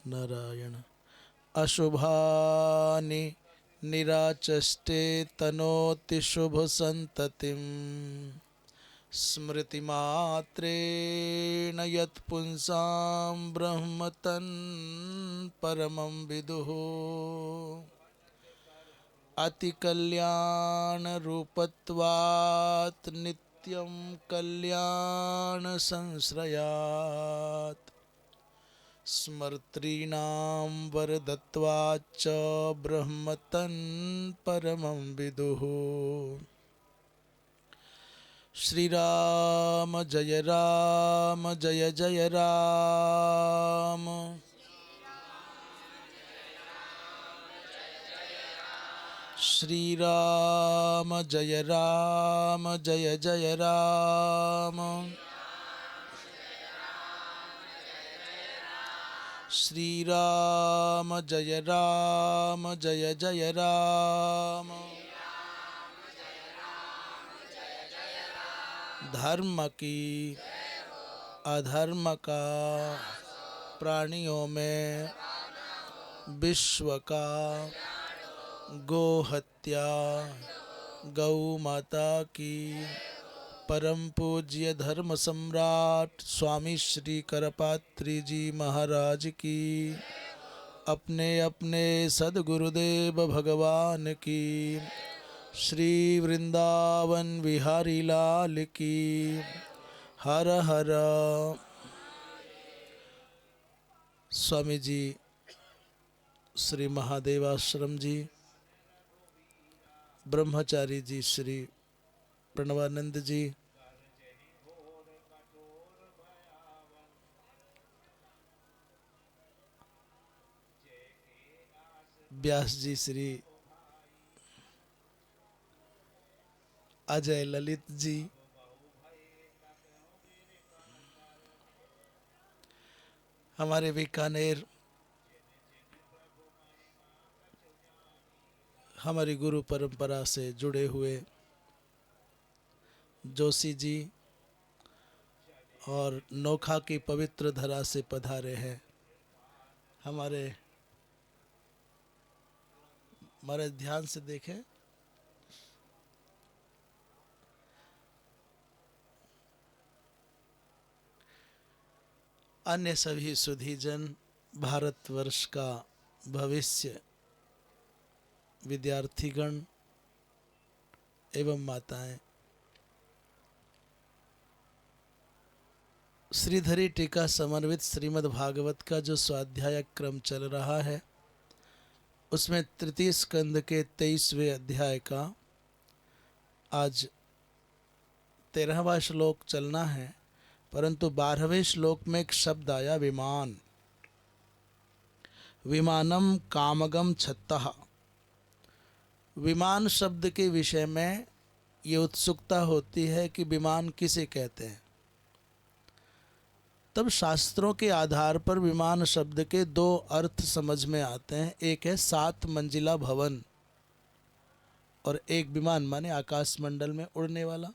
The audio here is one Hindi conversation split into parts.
नारायण। अशुभानि निराचष्टे तनोति शुभ संततिं स्मृतिमात्रेण यत्पुंसां ब्रह्म तन् परमं विदुः। अतिकल्याणरूपत्वात् नित्यं कल्याणसंश्रयात् स्मर्तॄणां वरदत्वाच्च ब्रह्म तन् परमं विदुः। श्रीराम जय राम जय जय राम। श्रीराम जय राम जय जय राम। श्रीराम जय राम जय जय राम। धर्म की अधर्म का प्राणियों में विश्व का गो हत्या गौ माता की परम पूज्य धर्म सम्राट स्वामी श्री करपात्री जी महाराज की अपने अपने सद्गुरुदेव भगवान की श्री वृंदावन विहारी लाल की हर हर। स्वामी जी श्री महादेवाश्रम जी, ब्रह्मचारी जी श्री प्रणवानंद जी, व्यास जी श्री अजय ललित जी, हमारे बीकानेर हमारी गुरु परंपरा से जुड़े हुए जोशी जी और नोखा की पवित्र धरा से पधारे हैं हमारे ध्यान से देखें। अन्य सभी सुधीजन, भारतवर्ष का भविष्य, विद्यार्थीगण एवं माताएं, श्रीधरी टीका समन्वित श्रीमद् भागवत का जो स्वाध्याय क्रम चल रहा है उसमें तृतीय स्कंद के 23वें अध्याय का आज 13वां श्लोक चलना है, परंतु 12वें श्लोक में एक शब्द आया विमान। विमानम कामगम छत्तः। विमान शब्द के विषय में ये उत्सुकता होती है कि विमान किसे कहते हैं। तब शास्त्रों के आधार पर विमान शब्द के दो अर्थ समझ में आते हैं। एक है 7 मंजिला भवन और एक विमान माने आकाश मंडल में उड़ने वाला।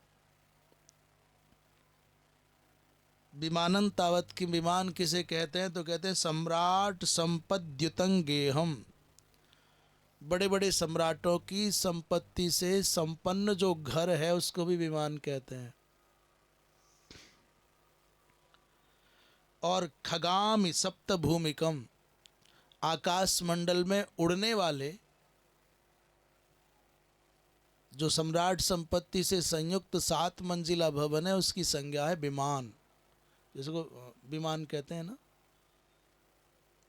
विमानन तावत की विमान किसे कहते हैं तो कहते हैं सम्राट संपद्युतं गेहम। बड़े बड़े सम्राटों की संपत्ति से संपन्न जो घर है उसको भी विमान कहते हैं। और खगामि सप्त भूमिकम, आकाश मंडल में उड़ने वाले जो सम्राट संपत्ति से संयुक्त 7 मंजिला भवन है उसकी संज्ञा है विमान। जिसको विमान कहते हैं ना,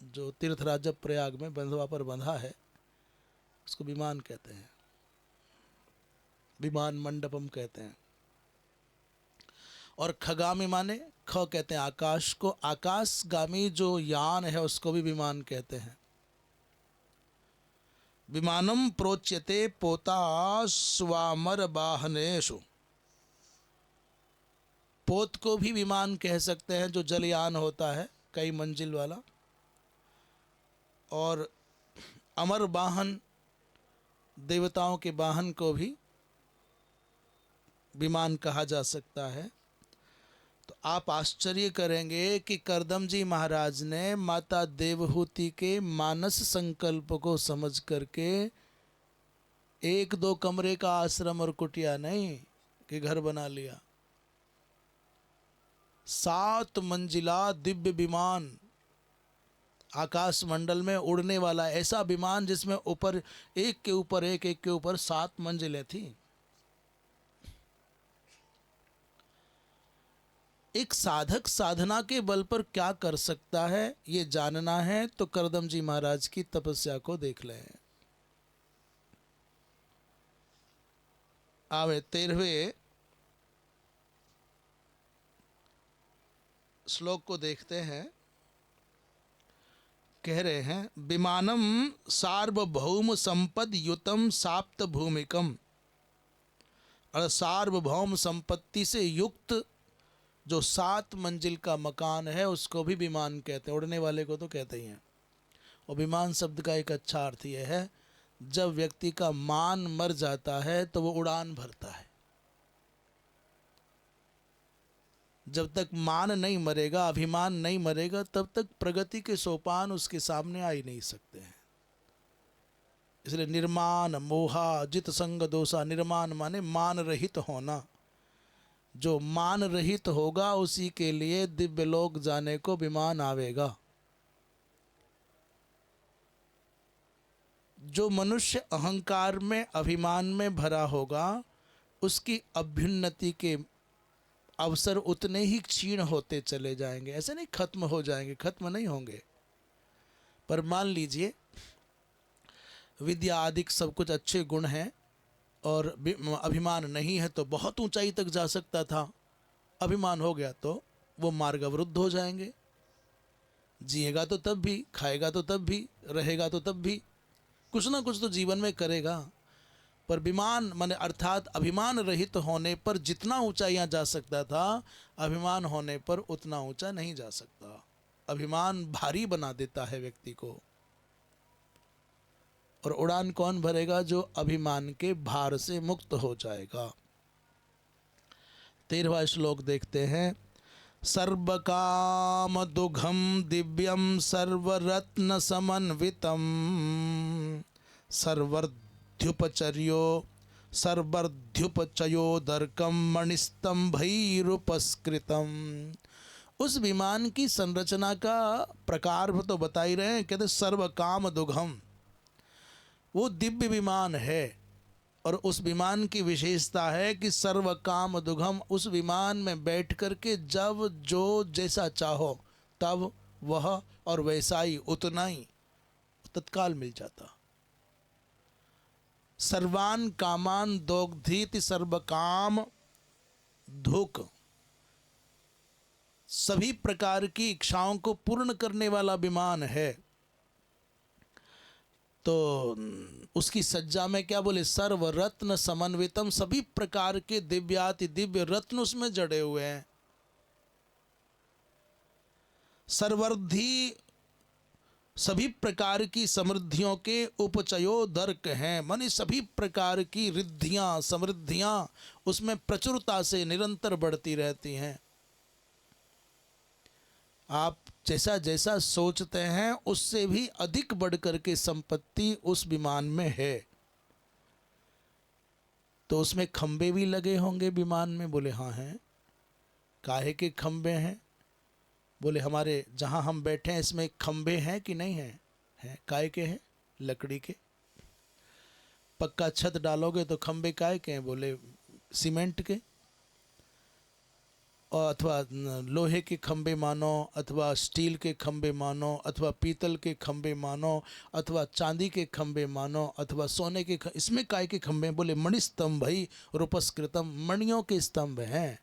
जो तीर्थराज प्रयाग में बंधवा पर बंधा है उसको विमान कहते हैं, विमान मंडपम कहते हैं। और खगामी माने ख कहते हैं आकाश को, आकाशगामी जो यान है उसको भी विमान कहते हैं। विमानम प्रोच्यते पोता स्वामर वाहनेषु। पोत को भी विमान कह सकते हैं जो जलयान होता है कई मंजिल वाला। और अमर वाहन, देवताओं के वाहन को भी विमान कहा जा सकता है। तो आप आश्चर्य करेंगे कि करदम जी महाराज ने माता देवहूति के मानस संकल्प को समझ करके एक दो कमरे का आश्रम और कुटिया नहीं कि घर बना लिया, 7 मंजिला दिव्य विमान, आकाश मंडल में उड़ने वाला ऐसा विमान जिसमें ऊपर एक के ऊपर एक के ऊपर 7 मंजिलें थी। एक साधक साधना के बल पर क्या कर सकता है ये जानना है तो करदम जी महाराज की तपस्या को देख लें। आवे 13वें श्लोक को देखते हैं। कह रहे हैं विमानम सार्वभौम संपद युतम साप्त भूमिकम, और सार्वभौम संपत्ति से युक्त जो 7 मंजिल का मकान है उसको भी विमान कहते हैं, उड़ने वाले को तो कहते ही हैं। और विमान शब्द का एक अच्छा अर्थ यह है जब व्यक्ति का मान मर जाता है तो वो उड़ान भरता है। जब तक मान नहीं मरेगा, अभिमान नहीं मरेगा, तब तक प्रगति के सोपान उसके सामने आ ही नहीं सकते हैं। इसलिए निर्माण मोहा जित संग दोषा, निर्माण माने मान रहित होना। जो मान रहित होगा उसी के लिए दिव्य लोक जाने को विमान आवेगा। जो मनुष्य अहंकार में अभिमान में भरा होगा उसकी अभ्युन्नति के अवसर उतने ही क्षीण होते चले जाएंगे। ऐसे नहीं खत्म हो जाएंगे, खत्म नहीं होंगे। पर मान लीजिए विद्या आदि सब कुछ अच्छे गुण हैं और अभिमान नहीं है तो बहुत ऊंचाई तक जा सकता था। अभिमान हो गया तो वो मार्ग अवरुद्ध हो जाएंगे। जिएगा तो तब भी, खाएगा तो तब भी, रहेगा तो तब भी, कुछ ना कुछ तो जीवन में करेगा। पर विमान माने अर्थात अभिमान रहित होने पर जितना ऊंचाइयां जा सकता था, अभिमान होने पर उतना ऊंचा नहीं जा सकता। अभिमान भारी बना देता है व्यक्ति को। और उड़ान कौन भरेगा? जो अभिमान के भार से मुक्त हो जाएगा। 13वां श्लोक देखते हैं। सर्वकाम दुघम दिव्यम सर्वरत्न समन्वितम सर्वर्ध्युपचर्यो सर्वर्ध्युपचयोदर्कम मणिस्तंभैरुपस्कृतम। उस विमान की संरचना का प्रकार तो बता ही रहे हैं। कहते सर्वकाम दुघम, वो दिव्य विमान है और उस विमान की विशेषता है कि सर्व काम दुघम। उस विमान में बैठ करके जब जो जैसा चाहो तब वह और वैसा ही उतना ही तत्काल मिल जाता। सर्वान कामान दोग्धीति सर्व काम धुक, सभी प्रकार की इच्छाओं को पूर्ण करने वाला विमान है। तो उसकी सज्जा में क्या बोले? सर्व रत्न समन्वितम, सभी प्रकार के दिव्याति दिव्य रत्न उसमें जड़े हुए हैं। सर्वर्धि, सभी प्रकार की समृद्धियों के उपचयोदर्क हैं, माने सभी प्रकार की रिद्धियां समृद्धियां उसमें प्रचुरता से निरंतर बढ़ती रहती हैं। आप जैसा जैसा सोचते हैं उससे भी अधिक बढ़कर के संपत्ति उस विमान में है। तो उसमें खंबे भी लगे होंगे विमान में? बोले हाँ हैं। काहे के खंबे हैं? बोले हमारे जहाँ हम बैठे हैं इसमें खंबे हैं कि नहीं हैं? हैं। काहे के हैं? लकड़ी के। पक्का छत डालोगे तो खंबे काहे के हैं? बोले सीमेंट के, और अथवा लोहे के खंबे मानो, अथवा स्टील के खंबे मानो, अथवा पीतल के खंबे मानो, अथवा चांदी के खंबे मानो, अथवा सोने के इसमें काय के खंबे? बोले मणिस्तंभ भाई रूपस्कृतम, मणियों के स्तंभ हैं।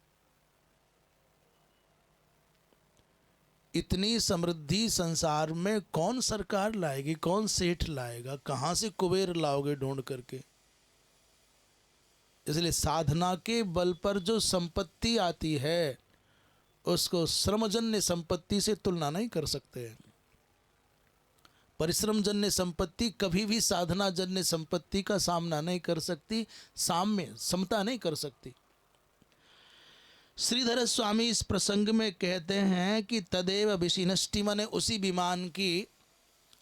इतनी समृद्धि संसार में कौन सरकार लाएगी? कौन सेठ लाएगा? कहाँ से कुबेर लाओगे ढूंढ करके? इसलिए साधना के बल पर जो संपत्ति आती है उसको श्रमजन्य संपत्ति से तुलना नहीं कर सकते। परिश्रमजन्य संपत्ति कभी भी साधना जन्य संपत्ति का सामना नहीं कर सकती, साम्य समता नहीं कर सकती। श्रीधर स्वामी इस प्रसंग में कहते हैं कि तदेव विशिनष्टि माने उसी विमान की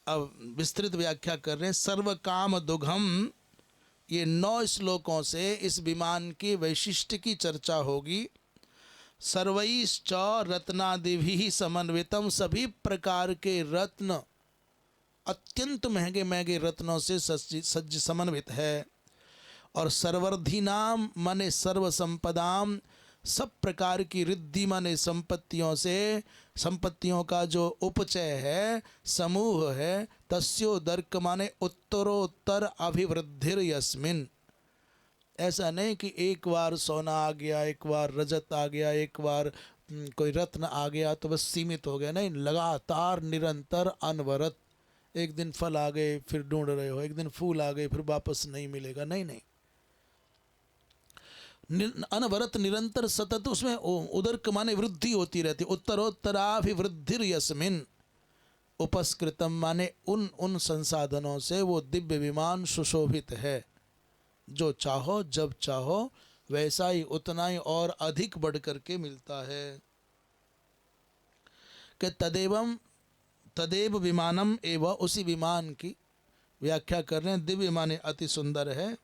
अब विस्तृत व्याख्या कर रहे हैं। सर्व काम दुघम, ये 9 श्लोकों से इस विमान की वैशिष्ट्य की चर्चा होगी। सर्वैश्च रत्नादिभिः समन्वितम, सभी प्रकार के रत्न अत्यंत महंगे महंगे रत्नों से सज्ज समन्वित है। और सर्वर्धि नाम माने सर्व संपदाम, सब प्रकार की रिद्धि माने संपत्तियों से, संपत्तियों का जो उपचय है, समूह है। तस्योदर्क माने उत्तरोत्तर अभिवृद्धिर यस्मिन, ऐसा नहीं कि एक बार सोना आ गया, एक बार रजत आ गया, एक बार कोई रत्न आ गया तो बस सीमित हो गया। नहीं, लगातार निरंतर अनवरत। एक दिन फल आ गए फिर ढूंढ रहे हो, एक दिन फूल आ गए फिर वापस नहीं मिलेगा। नहीं नहीं, अनवरत निरंतर सतत उसमें उदर्क माने वृद्धि होती रहती। उत्तरोत्तराभिवृद्धिर यस्मिन, उपस्कृतम माने उन संसाधनों से वो दिव्य विमान सुशोभित है। जो चाहो जब चाहो वैसा ही, उतना ही और अधिक बढ़ करके मिलता है। कि तदेव विमानम एवं, उसी विमान की व्याख्या कर रहे हैं। दिव्य माने अति सुंदर है।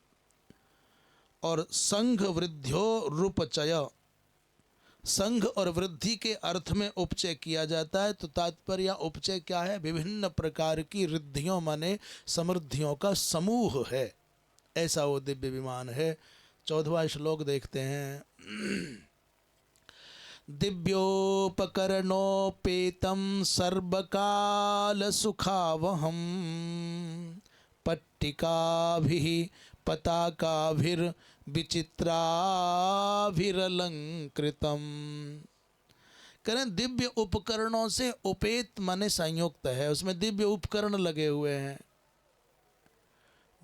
और संघ वृद्ध्यो रूपचय, संघ और वृद्धि के अर्थ में उपचय किया जाता है। तो तात्पर्य उपचय क्या है? विभिन्न प्रकार की रिद्धियों माने समृद्धियों का समूह है, ऐसा वो दिव्य विमान है। 14वां श्लोक देखते हैं। दिव्योपकरणोपेतम सर्वकाल सुखावहम, पट्टिकाभिः पताकाभिर्विचित्राभिरलंकृतम। करें दिव्य उपकरणों से, उपेत माने संयुक्त है, उसमें दिव्य उपकरण लगे हुए हैं।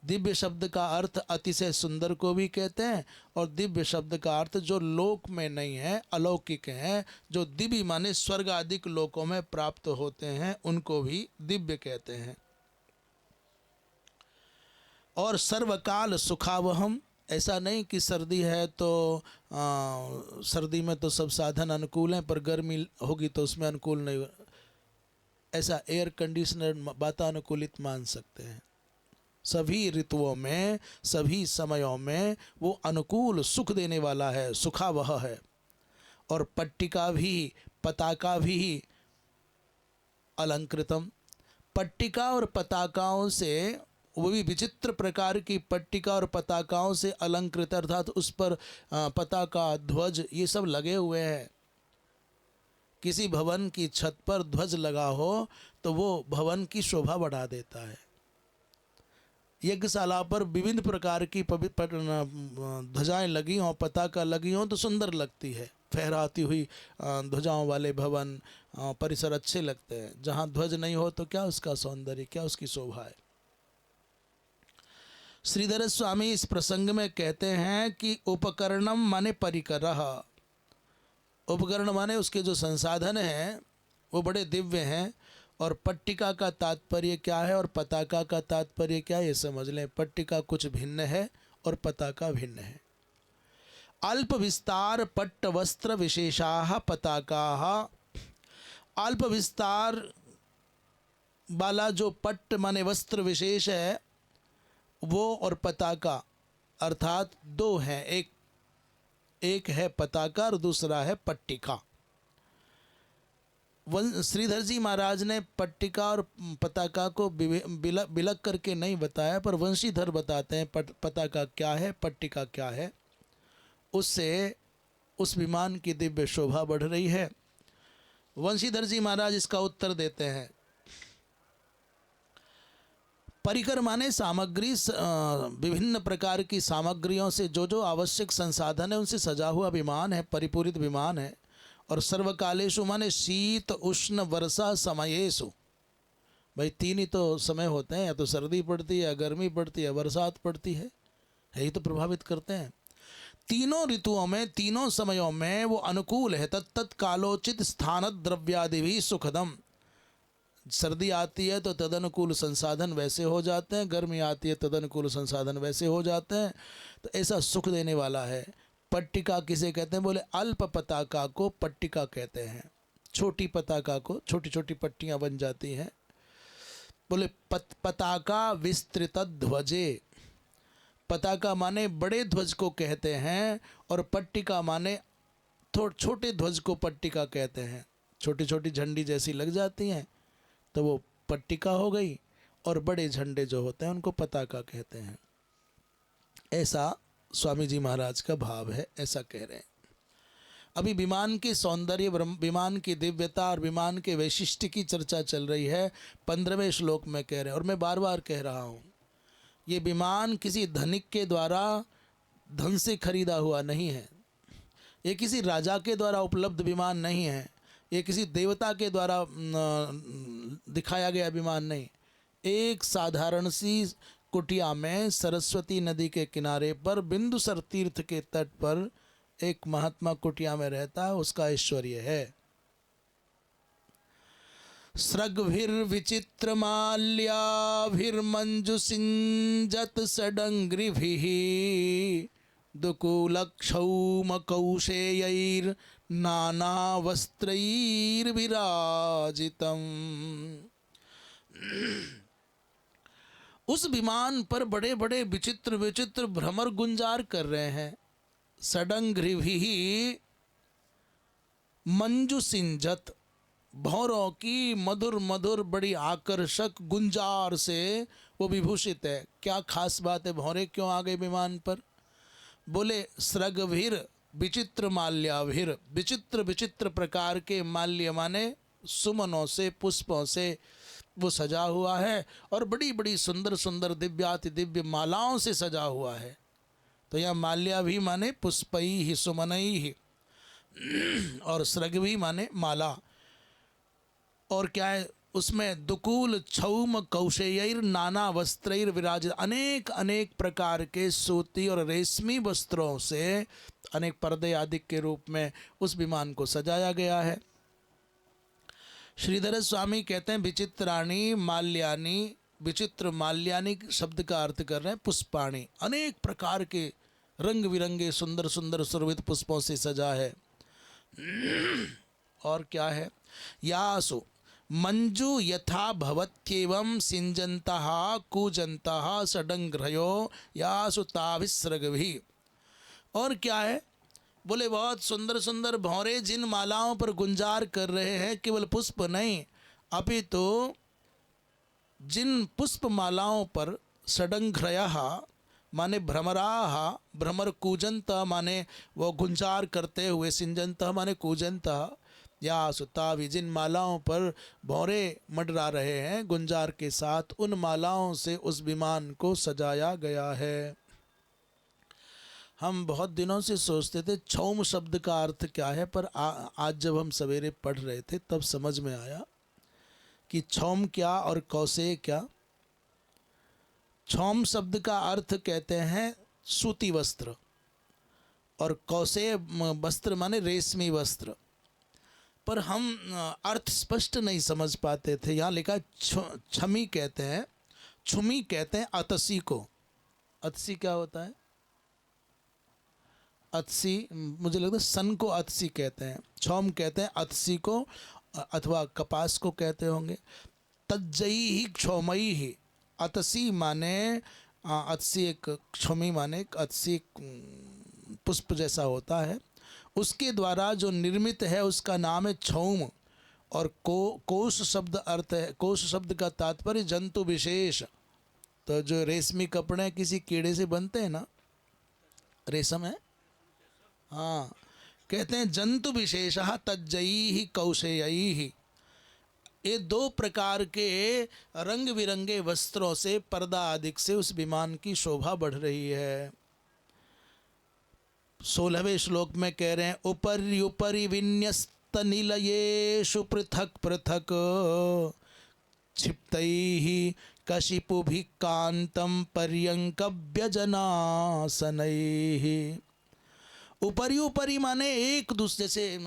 दिव्य शब्द का अर्थ अतिशय सुंदर को भी कहते हैं, और दिव्य शब्द का अर्थ जो लोक में नहीं है, अलौकिक हैं, जो दिव्य माने स्वर्ग आदिक लोकों में प्राप्त होते हैं, उनको भी दिव्य कहते हैं। और सर्वकाल सुखावहम, ऐसा नहीं कि सर्दी है तो सर्दी में तो सब साधन अनुकूल हैं, पर गर्मी होगी तो उसमें अनुकूल नहीं, ऐसा एयर कंडीशनर वातानुकूलित मान सकते हैं। सभी ऋतुओं में, सभी समयों में वो अनुकूल सुख देने वाला है, सुखावह है। और पट्टिका भी पताका भी अलंकृतम, पट्टिका और पताकाओं से, वो भी विचित्र प्रकार की पट्टिका और पताकाओं से अलंकृत, अर्थात उस पर पताका ध्वज ये सब लगे हुए हैं। किसी भवन की छत पर ध्वज लगा हो तो वो भवन की शोभा बढ़ा देता है। यज्ञशाला पर विभिन्न प्रकार की ध्वजाएं लगी हों, पताका लगी हों तो सुंदर लगती है। फहराती हुई ध्वजाओं वाले भवन, परिसर अच्छे लगते हैं। जहाँ ध्वज नहीं हो तो क्या उसका सौंदर्य, क्या उसकी शोभा है। श्रीधर स्वामी इस प्रसंग में कहते हैं कि उपकरणम माने परिकरः, उपकरण माने उसके जो संसाधन हैं वो बड़े दिव्य हैं। और पट्टिका का तात्पर्य क्या है और पताका का तात्पर्य क्या है, ये समझ लें। पट्टिका कुछ भिन्न है और पताका भिन्न है। अल्प विस्तार पट्ट वस्त्र विशेषाः पताकाः, अल्प विस्तार वाला जो पट्ट माने वस्त्र विशेष है वो, और पताका अर्थात दो हैं, एक है पताका और दूसरा है पट्टिका। श्रीधर जी महाराज ने पट्टिका और पताका को बिलक करके नहीं बताया, पर वंशीधर बताते हैं पताका क्या है, पट्टिका क्या है। उससे उस विमान की दिव्य शोभा बढ़ रही है। वंशीधर जी महाराज इसका उत्तर देते हैं। परिकर माने सामग्री, विभिन्न प्रकार की सामग्रियों से जो जो आवश्यक संसाधन है उनसे सजा हुआ विमान है, परिपूरित विमान है। और सर्वकालेषु माने शीत उष्ण वर्षा समयेषु, भाई 3 ही तो समय होते हैं, या तो सर्दी पड़ती है, या गर्मी पड़ती है, बरसात पड़ती है, यही तो प्रभावित करते हैं। तीनों ऋतुओं में, तीनों समयों में वो अनुकूल है। तत्त कालोचित स्थान द्रव्यादि भी सुखदम, सर्दी आती है तो तदनुकूल संसाधन वैसे हो जाते हैं, गर्मी आती है तदनुकूल संसाधन वैसे हो जाते हैं। तो ऐसा सुख देने वाला है। पट्टिका किसे कहते हैं? बोले अल्प पताका को पट्टिका कहते हैं। छोटी पताका को, छोटी छोटी पट्टियां बन जाती हैं। बोले पताका विस्तृत ध्वजे, पताका माने बड़े ध्वज को कहते हैं और पट्टिका माने छोटे ध्वज को पट्टिका कहते हैं। छोटी छोटी झंडी जैसी लग जाती हैं तो वो पट्टिका हो गई, और बड़े झंडे जो होते हैं उनको पताका कहते हैं। ऐसा स्वामी जी महाराज का भाव है, ऐसा कह रहे हैं। अभी विमान के सौंदर्य, विमान की दिव्यता और विमान के वैशिष्ट्य की चर्चा चल रही है। 15वें श्लोक में कह रहे हैं, और मैं बार बार कह रहा हूँ, ये विमान किसी धनिक के द्वारा धन से खरीदा हुआ नहीं है, ये किसी राजा के द्वारा उपलब्ध विमान नहीं है, ये किसी देवता के द्वारा दिखाया गया विमान नहीं। एक साधारण सी कुटिया में सरस्वती नदी के किनारे पर बिंदुसर तीर्थ के तट पर एक महात्मा कुटिया में रहता है, उसका ऐश्वर्य है। स्रग्भिर्विचित्रमाल्याभिर्मञ्जुसिञ्जत षडङ्घ्रिभिः दुकूलक्षौमकौशेयैर्नानावस्त्रैर्विराजितम्। उस विमान पर बड़े बड़े विचित्र विचित्र भ्रमर गुंजार कर रहे हैं। षडङ्घ्रिभिः मंजुसिंजत, भौरों की मधुर मधुर बड़ी आकर्षक गुंजार से वो विभूषित है। क्या खास बात है? भौरे क्यों आ गए विमान पर? बोले स्रगभिर विचित्र माल्याभिर, विचित्र विचित्र प्रकार के माल्य माने सुमनों से, पुष्पों से वो सजा हुआ है, और बड़ी बड़ी सुंदर सुंदर दिव्याति दिव्य मालाओं से सजा हुआ है। तो यहाँ माल्या भी माने पुष्पई ही, सुमनई ही, और स्रग भी माने माला। और क्या है उसमें? दुकूल छौम कौशेयर नाना वस्त्रैर विराजित, अनेक अनेक प्रकार के सूती और रेशमी वस्त्रों से अनेक पर्दे आदि के रूप में उस विमान को सजाया गया है। श्रीधर स्वामी कहते हैं विचित्राणी माल्यानी, विचित्र माल्यानी शब्द का अर्थ कर रहे हैं पुष्पाणी, अनेक प्रकार के रंग बिरंगे सुंदर सुंदर सुरभित पुष्पों से सजा है। और क्या है? यासु मंजु यथा भवत्येवं सिंजन्तः कूजन्तः षडङ्घ्रयो यासु ताभिस्रग्भिः। और क्या है? बोले बहुत सुंदर सुंदर भौरे जिन मालाओं पर गुंजार कर रहे हैं, केवल पुष्प नहीं अपितु जिन पुष्प मालाओं पर षडङ्घ्रयः माने भ्रमराः, भ्रमर कूजंत माने वो गुंजार करते हुए, सिंजंत माने कूजंत, या सुता भी जिन मालाओं पर भौरे मंडरा रहे हैं गुंजार के साथ, उन मालाओं से उस विमान को सजाया गया है। हम बहुत दिनों से सोचते थे छौम शब्द का अर्थ क्या है, पर आज जब हम सवेरे पढ़ रहे थे तब समझ में आया कि छौम क्या और कौशेय क्या। छौम शब्द का अर्थ कहते हैं सूती वस्त्र, और कौशेय वस्त्र माने रेशमी वस्त्र। पर हम अर्थ स्पष्ट नहीं समझ पाते थे। यहाँ लिखा छमी कहते हैं, छुमी कहते हैं अतसी को। अतसी क्या होता है? अतसी मुझे लगता है सन को अतसी कहते हैं। छौम कहते हैं अतसी को, अथवा कपास को कहते होंगे। तज्जई ही क्षौमई ही, अतसी माने अतसी एक, क्षमी माने एक अतसी पुष्प जैसा होता है, उसके द्वारा जो निर्मित है उसका नाम है छौम। और कोश शब्द अर्थ है, कोश शब्द का तात्पर्य जंतु विशेष। तो जो रेशमी कपड़े किसी कीड़े से बनते हैं ना, रेशम है, हाँ, कहते हैं जंतु विशेषः तज्जई ही कौशेयई ही। ये दो प्रकार के रंग बिरंगे वस्त्रों से, पर्दा आदि से उस विमान की शोभा बढ़ रही है। 16वें श्लोक में कह रहे हैं उपरि उपरि विन्यस्त निलयेषु पृथक पृथक क्षिप्तैः कशिपुभिः कान्तं पर्यङ्कव्यजनासनैः। ऊपरी ऊपरी माने एक दूसरे से,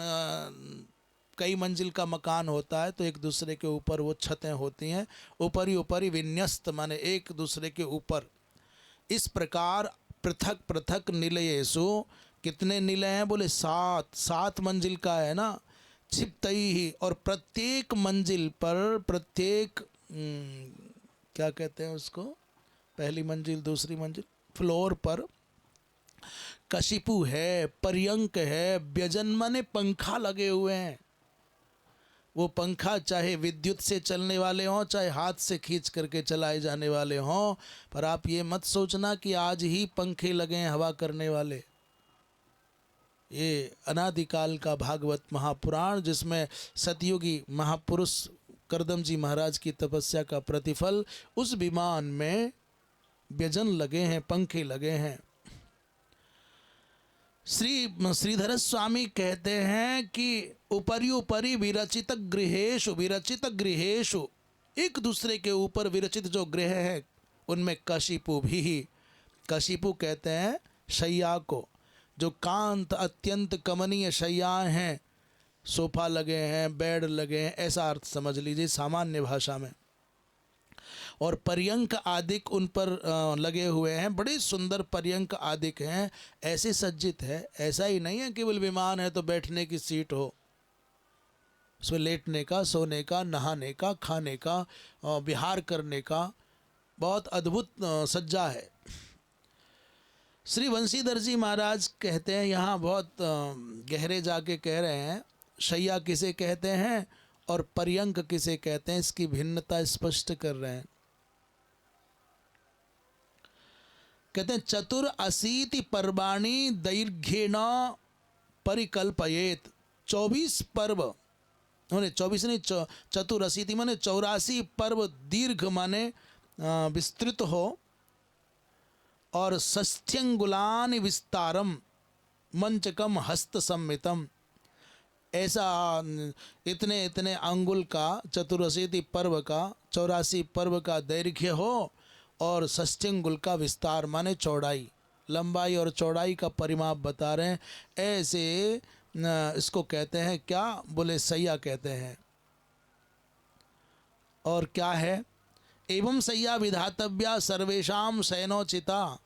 कई मंजिल का मकान होता है तो एक दूसरे के ऊपर वो छतें होती हैं। ऊपरी ऊपरी विन्यस्त माने एक दूसरे के ऊपर। इस प्रकार पृथक पृथक निलयेषु कितने निलय हैं? बोले 7। 7 मंजिल का है ना। छिपतई ही, और प्रत्येक मंजिल पर, प्रत्येक क्या कहते हैं उसको, पहली मंजिल दूसरी मंजिल, फ्लोर पर कशिपु है, पर्यंक है, व्यजन माने पंखा लगे हुए हैं। वो पंखा चाहे विद्युत से चलने वाले हों, चाहे हाथ से खींच करके चलाए जाने वाले हों, पर आप ये मत सोचना कि आज ही पंखे लगे हैं हवा करने वाले। ये अनादिकाल का भागवत महापुराण, जिसमें सतयुगी महापुरुष करदम जी महाराज की तपस्या का प्रतिफल, उस विमान में व्यजन लगे हैं, पंखे लगे हैं। श्रीधर स्वामी कहते हैं कि उपरि उपरि विरचित गृहेषु, विरचित गृहेषु, एक दूसरे के ऊपर विरचित जो गृह है उनमें कशिपु भी। कशिपु कहते हैं शैया को, जो कांत अत्यंत कमनीय शैयाएं हैं, सोफा लगे हैं, बेड लगे हैं, ऐसा अर्थ समझ लीजिए सामान्य भाषा में। और पर्यंक आदिक उन पर लगे हुए हैं, बड़े सुंदर पर्यंक आदिक हैं, ऐसे सज्जित है। ऐसा ही नहीं है केवल विमान है तो बैठने की सीट हो, उसमें लेटने का, सोने का, नहाने का, खाने का, विहार करने का बहुत अद्भुत सज्जा है। श्री वंशीधर जी महाराज कहते हैं, यहाँ बहुत गहरे जाके कह रहे हैं, शैया किसे कहते हैं और पर्यंक किसे कहते हैं, इसकी भिन्नता स्पष्ट कर रहे हैं। कहते हैं 84 पर्वाणि दैर्घ्येण परिकल्पयेत। 24 पर्व, उन्हें 24 नहीं, 84 माने 84 पर्व दीर्घ माने विस्तृत हो, और षष्ठ्यंगुलान विस्तारम मंचकम हस्त सम्मितम, ऐसा इतने इतने अंगुल का 84 पर्व का, 84 पर्व का दैर्घ्य हो, और षष्ठ्यंगुल का विस्तार माने चौड़ाई, लंबाई और चौड़ाई का परिमाप बता रहे हैं। ऐसे इसको कहते हैं क्या? बोले सैया कहते हैं। और क्या है? एवं सैया विधातव्या सर्वेशाम शयनोचिता।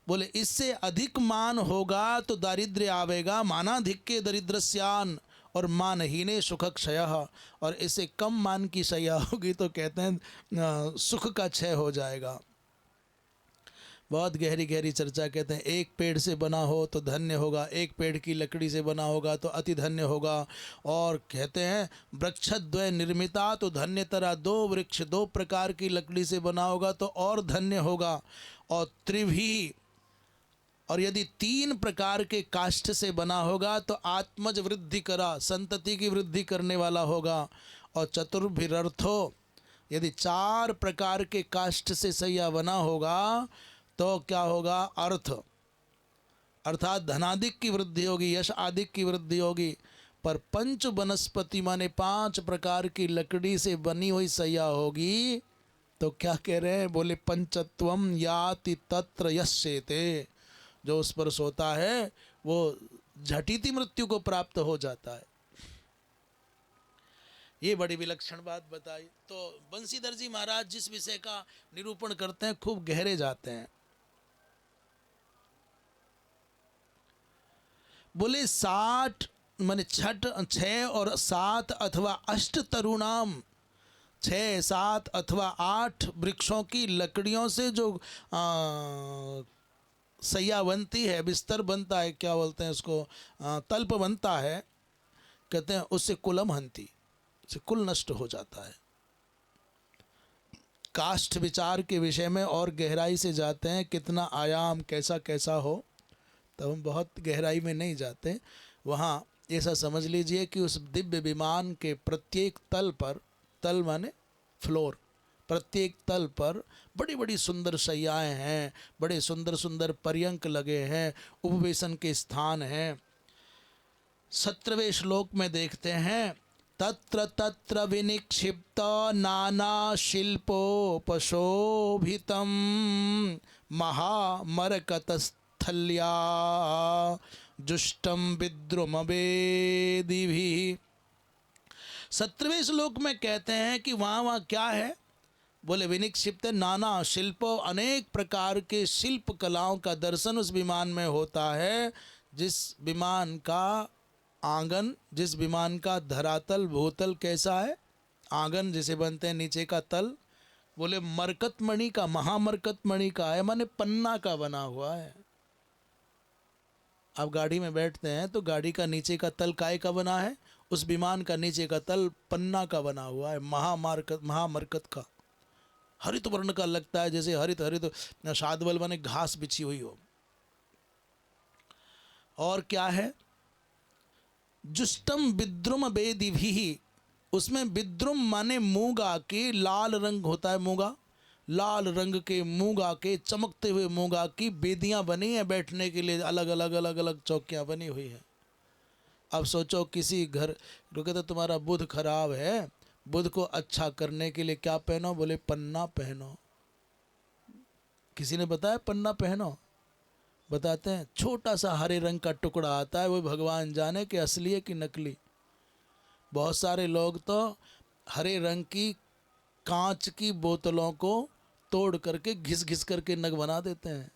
बोले इससे अधिक मान होगा तो दारिद्र्य आवेगा, मानाधिक्य दरिद्रस्यान, और मानहीने सुख क्षय, और इससे कम मान की शैया होगी तो कहते हैं सुख का क्षय हो जाएगा। बहुत गहरी गहरी चर्चा। कहते हैं एक पेड़ से बना हो तो धन्य होगा, एक पेड़ की लकड़ी से बना होगा तो अति धन्य होगा। और कहते हैं वृक्षद्वय निर्मिता तो धन्यतरा, 2 वृक्ष 2 प्रकार की लकड़ी से बना होगा तो और धन्य होगा। और त्रिभी, और यदि 3 प्रकार के काष्ठ से बना होगा तो आत्मज वृद्धि करा, संतति की वृद्धि करने वाला होगा। और चतुर्भिरर्थो, यदि 4 प्रकार के काष्ठ से सैया बना होगा तो क्या होगा? अर्थ, अर्थात धनादिक की वृद्धि होगी, यश आदिक की वृद्धि होगी। पर 5 वनस्पति माने 5 प्रकार की लकड़ी से बनी हुई सैया होगी तो क्या कह रहे हैं? बोले पंचत्वम याति तत्र यस्येते, जो उस पर सोता है वो झटिति मृत्यु को प्राप्त हो जाता है। ये बड़ी विलक्षण बात बताई। तो बंशीधर जी महाराज जिस विषय का निरूपण करते हैं खूब गहरे जाते हैं। बोले 60 माने 6 और 7 अथवा 8 तरुणाम, 6, 7 अथवा 8 वृक्षों की लकड़ियों से जो सैया बनती है, बिस्तर बनता है, क्या बोलते हैं उसको, तल्प बनता है, कहते हैं उससे कुलम हंती, उससे कुल नष्ट हो जाता है। काष्ठ विचार के विषय में और गहराई से जाते हैं, कितना आयाम कैसा कैसा हो, तब हम बहुत गहराई में नहीं जाते। वहाँ ऐसा समझ लीजिए कि उस दिव्य विमान के प्रत्येक तल पर, तल माने फ्लोर, प्रत्येक तल पर बड़ी बड़ी सुंदर शैयाएँ हैं, बड़े सुंदर सुंदर पर्यंक लगे हैं, उपवेशन के स्थान हैं। 17वें श्लोक में देखते हैं, तत्र तत्र विनिक्षिप्त नाना शिल्पोपशोभितं महामरकतस्थल्या जुष्टम विद्रुमवेदिभिः। 17वें श्लोक में कहते हैं कि वहाँ क्या है? बोले विनिक्षिप्त नाना शिल्पों, अनेक प्रकार के शिल्प कलाओं का दर्शन उस विमान में होता है, जिस विमान का आंगन, जिस विमान का धरातल भूतल कैसा है, आंगन जिसे बनते हैं, नीचे का तल, बोले मरकतमणि का, महामरकतमणि का है, माने पन्ना का बना हुआ है। आप गाड़ी में बैठते हैं तो गाड़ी का नीचे का तल काय का बना है? उस विमान का नीचे का तल पन्ना का बना हुआ है, महामरकत का, हरित वर्ण का लगता है, जैसे हरित हरित शादवल माने घास बिछी हुई हो। और क्या है? जुष्टम विद्रुम बेदिभिः, उसमें विद्रुम माने मूंगा के, लाल रंग होता है मूंगा, लाल रंग के मूंगा के, चमकते हुए मूंगा की बेदियां बनी हैं बैठने के लिए, अलग अलग अलग अलग चौकियां बनी हुई हैं। अब सोचो किसी घर, रुके तो तुम्हारा बुध खराब है, बुध को अच्छा करने के लिए क्या पहनो? बोले पन्ना पहनो। किसी ने बताया पन्ना पहनो? बताते हैं छोटा सा हरे रंग का टुकड़ा आता है, वो भगवान जाने कि असली है कि नकली। बहुत सारे लोग तो हरे रंग की कांच की बोतलों को तोड़ करके घिस घिस करके नग बना देते हैं,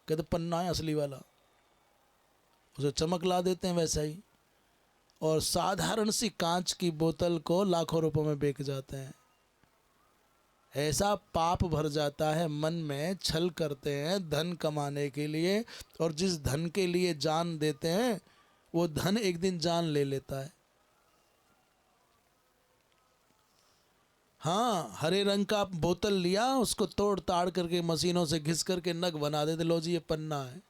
कहते पन्ना है असली वाला, उसे चमक ला देते हैं वैसा ही। और साधारण सी कांच की बोतल को लाखों रुपयों में बेच जाते हैं। ऐसा पाप भर जाता है मन में, छल करते हैं धन कमाने के लिए, और जिस धन के लिए जान देते हैं वो धन एक दिन जान ले लेता है। हाँ, हरे रंग का बोतल लिया, उसको तोड़ ताड़ करके मशीनों से घिस करके नग बना देते, लो जी ये पन्ना है।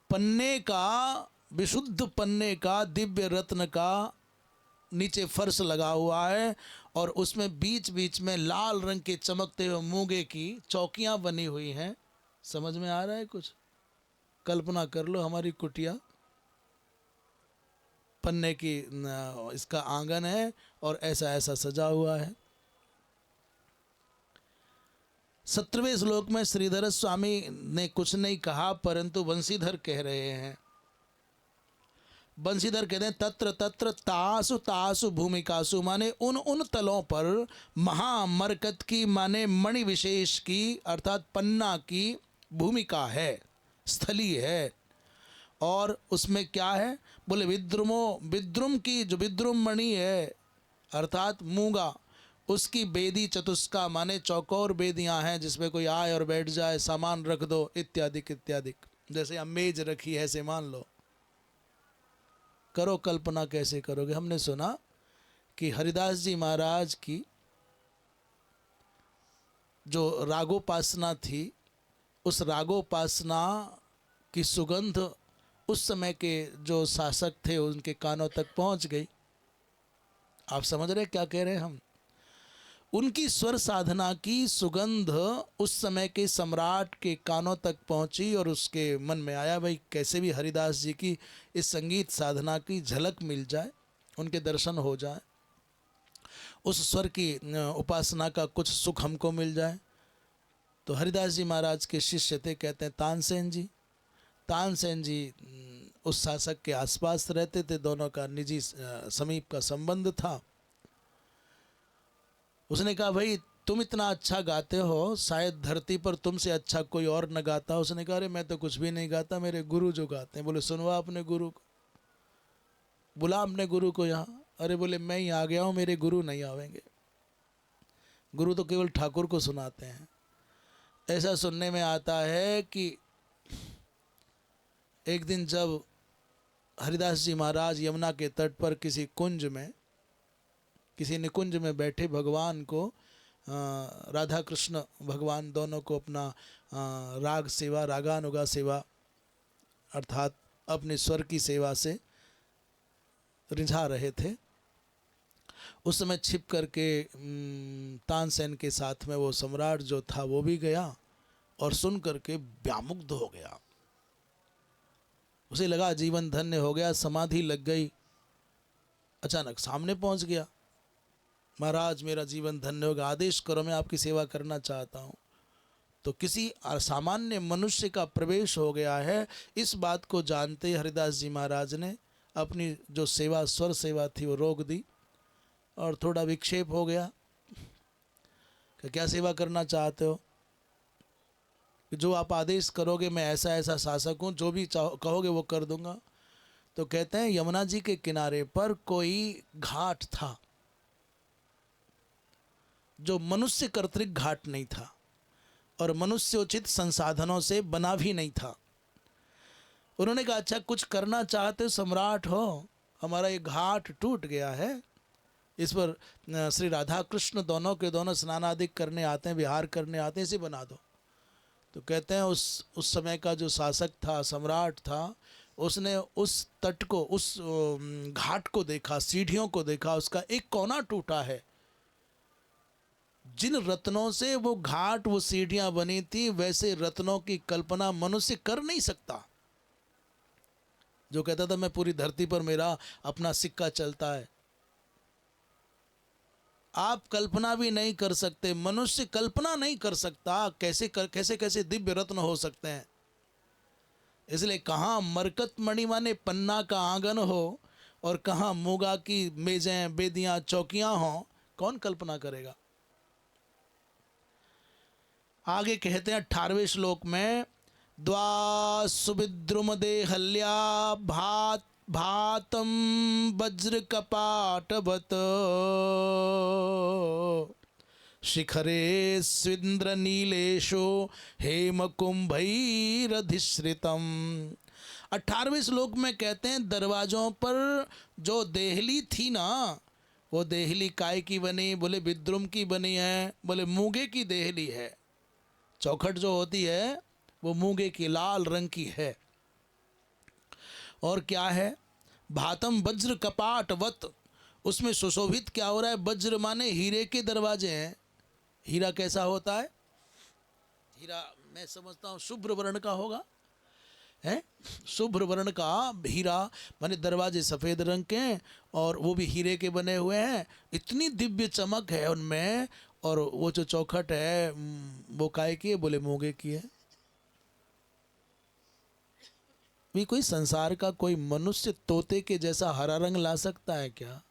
पन्ने का, विशुद्ध पन्ने का, दिव्य रत्न का नीचे फर्श लगा हुआ है, और उसमें बीच बीच में लाल रंग के चमकते हुए मूंगे की चौकियां बनी हुई हैं। समझ में आ रहा है कुछ? कल्पना कर लो हमारी कुटिया, पन्ने की इसका आंगन है और ऐसा ऐसा सजा हुआ है। 17वें श्लोक में श्रीधर स्वामी ने कुछ नहीं कहा, परंतु बंशीधर कह रहे हैं। बंशीधर कहते हैं तत्र तत्र तासु तासु भूमिकासु, माने उन उन तलों पर, महामरकत की माने मणि विशेष की अर्थात पन्ना की भूमिका है, स्थली है। और उसमें क्या है? बोले विद्रुमो, विद्रुम की जो विद्रुम मणि है अर्थात मूंगा, उसकी बेदी चतुष्का माने चौकोर बेदियां हैं जिसमें कोई आए और बैठ जाए, सामान रख दो इत्यादि इत्यादि। जैसे हम मेज रखी है ऐसे मान लो। करो कल्पना कैसे करोगे? हमने सुना कि हरिदास जी महाराज की जो रागोपासना थी, उस रागोपासना की सुगंध उस समय के जो शासक थे उनके कानों तक पहुंच गई। आप समझ रहे क्या कह रहे हैं हम? उनकी स्वर साधना की सुगंध उस समय के सम्राट के कानों तक पहुंची, और उसके मन में आया भाई कैसे भी हरिदास जी की इस संगीत साधना की झलक मिल जाए, उनके दर्शन हो जाए, उस स्वर की उपासना का कुछ सुख हमको मिल जाए। तो हरिदास जी महाराज के शिष्य थे, कहते हैं तानसेन जी। तानसेन जी उस शासक के आसपास रहते थे, दोनों का निजी समीप का संबंध था। उसने कहा भाई तुम इतना अच्छा गाते हो, शायद धरती पर तुमसे अच्छा कोई और न गाता। उसने कहा अरे मैं तो कुछ भी नहीं गाता, मेरे गुरु जो गाते हैं। बोले सुनवा अपने गुरु को, बुला अपने गुरु को यहाँ। अरे बोले मैं ही आ गया हूँ, मेरे गुरु नहीं आवेंगे, गुरु तो केवल ठाकुर को सुनाते हैं। ऐसा सुनने में आता है कि एक दिन जब हरिदास जी महाराज यमुना के तट पर किसी कुंज में, किसी निकुंज में बैठे भगवान को, राधा कृष्ण भगवान दोनों को अपना राग सेवा, रागानुगा सेवा अर्थात अपने स्वर की सेवा से रिझा रहे थे। उस समय छिप करके तानसेन के साथ में वो सम्राट जो था वो भी गया और सुन करके व्यामुग्ध हो गया। उसे लगा जीवन धन्य हो गया, समाधि लग गई। अचानक सामने पहुंच गया, महाराज मेरा जीवन धन्य होगा, आदेश करो, मैं आपकी सेवा करना चाहता हूँ। तो किसी सामान्य मनुष्य का प्रवेश हो गया है, इस बात को जानते हरिदास जी महाराज ने अपनी जो सेवा, स्वर सेवा थी वो रोक दी और थोड़ा विक्षेप हो गया कि क्या सेवा करना चाहते हो? जो आप आदेश करोगे मैं ऐसा ऐसा शासक हूँ, जो भी कहोगे वो कर दूंगा। तो कहते हैं यमुना जी के किनारे पर कोई घाट था जो मनुष्य कर्तृक घाट नहीं था और मनुष्योचित संसाधनों से बना भी नहीं था। उन्होंने कहा अच्छा कुछ करना चाहते सम्राट हो, हमारा ये घाट टूट गया है, इस पर श्री राधा कृष्ण दोनों के दोनों स्नान आदि करने आते हैं, विहार करने आते हैं, इसे बना दो। तो कहते हैं उस समय का जो शासक था, सम्राट था, उसने उस तट को, उस घाट को देखा, सीढ़ियों को देखा, उसका एक कोना टूटा है। जिन रत्नों से वो घाट, वो सीढ़ियां बनी थी, वैसे रत्नों की कल्पना मनुष्य कर नहीं सकता। जो कहता था मैं पूरी धरती पर मेरा अपना सिक्का चलता है, आप कल्पना भी नहीं कर सकते, मनुष्य कल्पना नहीं कर सकता कैसे कैसे दिव्य रत्न हो सकते हैं। इसलिए कहाँ मरकत मणि माने पन्ना का आंगन हो और कहाँ मूंगा की मेजें, बेदियां, चौकियां हों, कौन कल्पना करेगा। आगे कहते हैं 18वें श्लोक में, द्वा सुविद्रुम देहल्या भातम वज्र कपाटवत शिखरे स्विंद्र नीलेशो हेम कुंभैरधिश्रितम। 18वें श्लोक में कहते हैं दरवाजों पर जो देहली थी ना, वो देहली काय की बनी? बोले विद्रुम की बनी है। बोले मूंगे की देहली है। चौखट जो होती है वो मूंगे की, लाल रंग की है। और क्या है? भातम वज्र कपाटवत, उसमें सुशोभित क्या हो रहा है? वज्र माने हीरे के दरवाजे हैं। हीरा कैसा होता है? हीरा मैं समझता हूँ शुभ्र वर्ण का होगा, है शुभ्र वर्ण का हीरा, माने दरवाजे सफ़ेद रंग के हैं और वो भी हीरे के बने हुए हैं। इतनी दिव्य चमक है उनमें। और वो जो चौखट है वो काय की है? बोले मूंगे की है। भी कोई संसार का कोई मनुष्य तोते के जैसा हरा रंग ला सकता है क्या?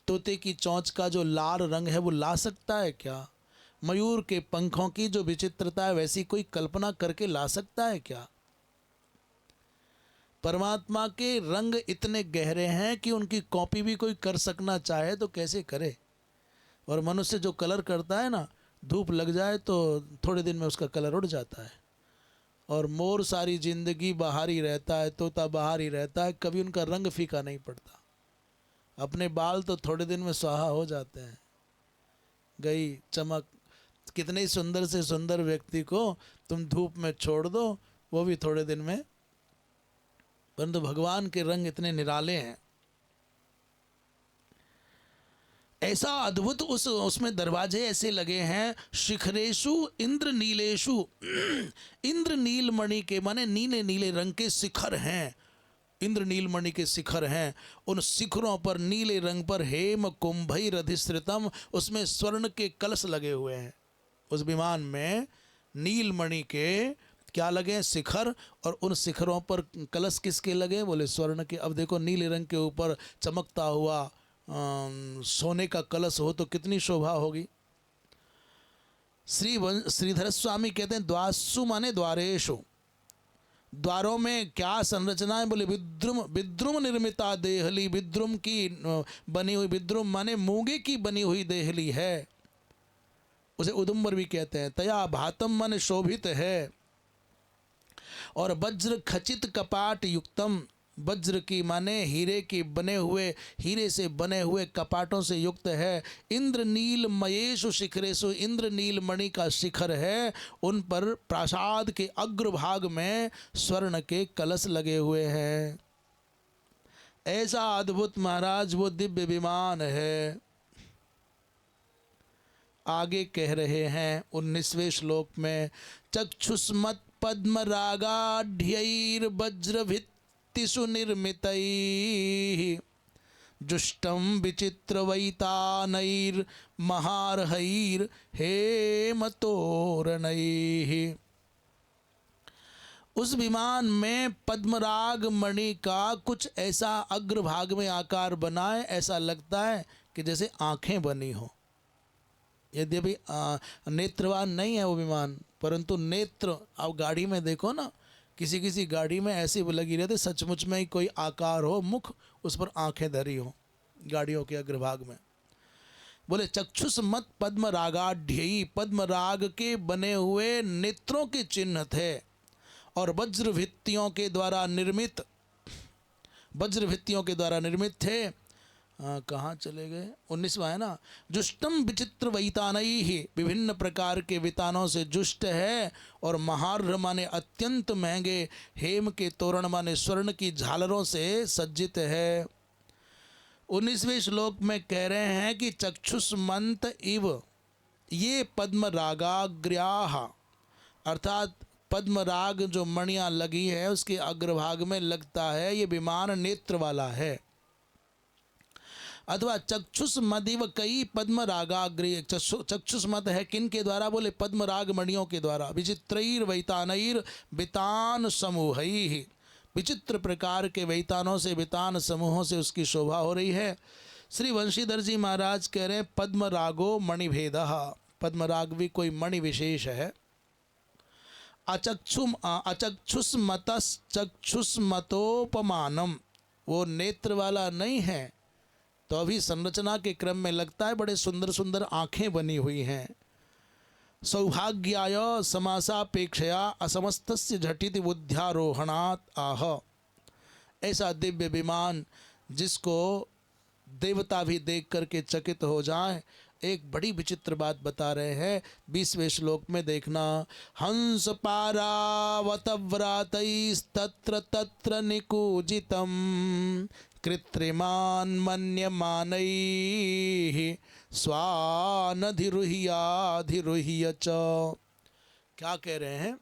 तोते की चोंच का जो लाल रंग है वो ला सकता है क्या? मयूर के पंखों की जो विचित्रता है वैसी कोई कल्पना करके ला सकता है क्या? परमात्मा के रंग इतने गहरे हैं कि उनकी कॉपी भी कोई कर सकना चाहे तो कैसे करे। और मनुष्य जो कलर करता है ना, धूप लग जाए तो थोड़े दिन में उसका कलर उड़ जाता है। और मोर सारी जिंदगी बाहर ही रहता है, तोता बाहर ही रहता है, कभी उनका रंग फीका नहीं पड़ता। अपने बाल तो थोड़े दिन में स्वाहा हो जाते हैं, गई चमक। कितने सुंदर से सुंदर व्यक्ति को तुम धूप में छोड़ दो, वो भी थोड़े दिन में। परंतु भगवान के रंग इतने निराले हैं, ऐसा अद्भुत उसमें दरवाजे ऐसे लगे हैं। शिखरेशु इंद्र नीलेशु, इंद्र नील मणि के माने नीले नीले रंग के शिखर हैं, इंद्र नील मणि के शिखर हैं। उन शिखरों पर नीले रंग पर हेम कुंभैरधिश्रितम, उसमें स्वर्ण के कलश लगे हुए हैं। उस विमान में नीलमणि के क्या लगे हैं? शिखर। और उन शिखरों पर कलश किसके लगे? बोले स्वर्ण के। अब देखो नीले रंग के ऊपर चमकता हुआ सोने का कलश हो तो कितनी शोभा होगी। श्रीधर स्वामी कहते हैं द्वासु माने द्वारेशु, द्वारों में क्या संरचना है? बोले विद्रुम, विद्रुम निर्मिता देहली, विद्रुम की बनी हुई, विद्रुम माने मूंगे की बनी हुई देहली है। उसे उदुम्बर भी कहते हैं। तया भातम माने शोभित है। और वज्र खचित कपाट युक्तम, वज्र की माने हीरे की बने हुए, हीरे से बने हुए कपाटों से युक्त है। इंद्र नील मयेशु शिखरेशु, इंद्र नील मणि का शिखर है, उन पर प्रासाद के अग्रभाग में स्वर्ण के कलश लगे हुए हैं। ऐसा अद्भुत महाराज वो दिव्य विमान है। आगे कह रहे हैं 19वें श्लोक में, चक्षुष्मत् पद्म रागाढ्यैर वज्रभित्तिषु निर्मितैः जुष्टं विचित्रवैतानैर महार्हैर हेमतोरणैः। उस विमान में पद्मराग मणि का कुछ ऐसा अग्रभाग में आकार बना है, ऐसा लगता है कि जैसे आंखें बनी हो। यद्यपि नेत्रवान नहीं है वो विमान, परंतु नेत्र, आप गाड़ी में देखो ना, किसी किसी गाड़ी में ऐसी लगी रहती सचमुच में ही कोई आकार हो, मुख, उस पर आंखें धरी हो गाड़ियों के अग्रभाग में। बोले चक्षुष मत पद्म रागाढ्ययी, पद्म राग के बने हुए नेत्रों के चिन्ह थे और वज्र भित्तियों के द्वारा निर्मित, वज्र भित्तियों के द्वारा निर्मित थे। कहाँ चले गए, 19वां है ना। जुष्टम विचित्र वैतानई ही, विभिन्न प्रकार के वितानों से जुष्ट है, और महार्घ माने अत्यंत महंगे, हेम के तोरण माने स्वर्ण की झालरों से सज्जित है। 19वें श्लोक में कह रहे हैं कि चक्षुष्मंत इव, ये पद्म रागाग्र्याः, अर्थात पद्म राग जो मणियाँ लगी है उसके अग्रभाग में लगता है, ये विमान नेत्र वाला है। अथवा चक्षुष मदिव कई पद्म रागाग्र, चक्षुष मत है किन के द्वारा, बोले पद्म राग मणियों के द्वारा। विचित्रैर वैतानैर वितान समूहैः, विचित्र प्रकार के वैतानों से, वितान समूहों से उसकी शोभा हो रही है। श्री वंशीधर जी महाराज कह रहे हैं पद्म रागो मणिभेदः, पद्म राग भी कोई मणि विशेष है। अचक्षुष्मतश्चक्षुष्मतोपमानम, वो नेत्र वाला नहीं है, तो अभी संरचना के क्रम में लगता है बड़े सुंदर सुंदर आँखें बनी हुई हैं। सौभाग्याय समासापेक्षया असमस्तस्य झटिति बुद्ध्यारोहणात् आह, ऐसा दिव्य विमान जिसको देवता भी देख करके चकित हो जाए। एक बड़ी विचित्र बात बता रहे हैं 20वें श्लोक में, देखना। हंस पारावतव्रातैस्तत्र तत्र निकूजितम कृत्रिमान मन्यमानैः स्वानधिरुह्याधिरुह्य च। क्या कह रहे हैं,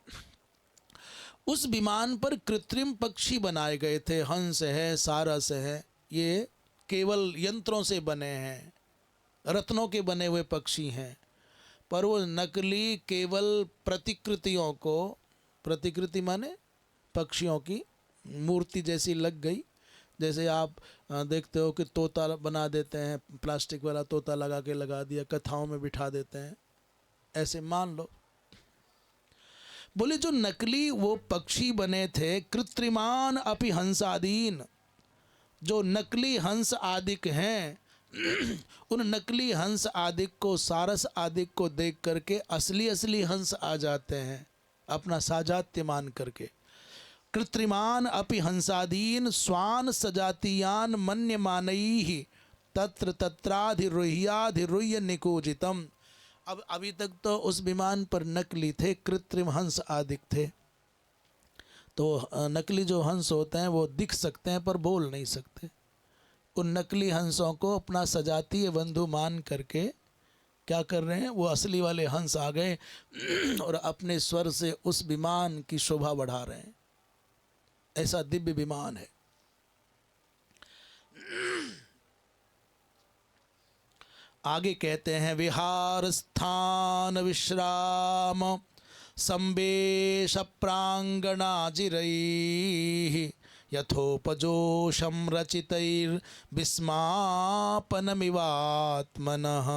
उस विमान पर कृत्रिम पक्षी बनाए गए थे, हंस है, सारस है, ये केवल यंत्रों से बने हैं, रत्नों के बने हुए पक्षी हैं, पर वो नकली केवल प्रतिकृतियों को, प्रतिकृति माने पक्षियों की मूर्ति जैसी लग गई। जैसे आप देखते हो कि तोता बना देते हैं, प्लास्टिक वाला तोता लगा के लगा दिया, कथाओं में बिठा देते हैं, ऐसे मान लो। बोले जो नकली वो पक्षी बने थे, कृत्रिमान अपि हंसादीन, जो नकली हंस आदिक हैं, उन नकली हंस आदिक को, सारस आदिक को देख करके असली असली हंस आ जाते हैं, अपना साजात्य मान करके। कृत्रिमान अपि हंसादीन स्वान सजातीयान मन्यमानैः तत्र तत्राधिरुह्याधिरुह्य निकूजितम। अब अभी तक तो उस विमान पर नकली थे, कृत्रिम हंस आदिक थे। तो नकली जो हंस होते हैं वो दिख सकते हैं पर बोल नहीं सकते। उन नकली हंसों को अपना सजातीय बंधु मान करके क्या कर रहे हैं, वो असली वाले हंस आ गए और अपने स्वर से उस विमान की शोभा बढ़ा रहे हैं। ऐसा दिव्य विमान है। आगे कहते हैं विहार स्थान विश्राम संवेश प्रांगणाजिरैः यथोपजोषं रचितैर्विस्मापनमिवात्मनः।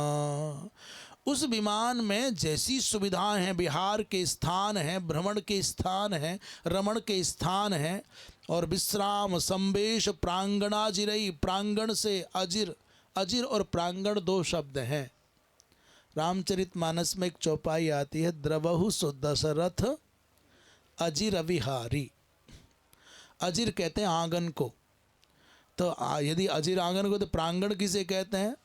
उस विमान में जैसी सुविधाएं हैं, विहार के स्थान हैं, भ्रमण के स्थान हैं, रमण के स्थान हैं, और विश्राम संवेश प्रांगणाजिरई, प्रांगण से अजिर, अजिर और प्रांगण दो शब्द हैं। रामचरितमानस में एक चौपाई आती है, द्रवहु सो दशरथ अजिर विहारी। अजिर कहते हैं आंगन को, तो यदि अजिर आंगन को तो प्रांगण किसे कहते हैं?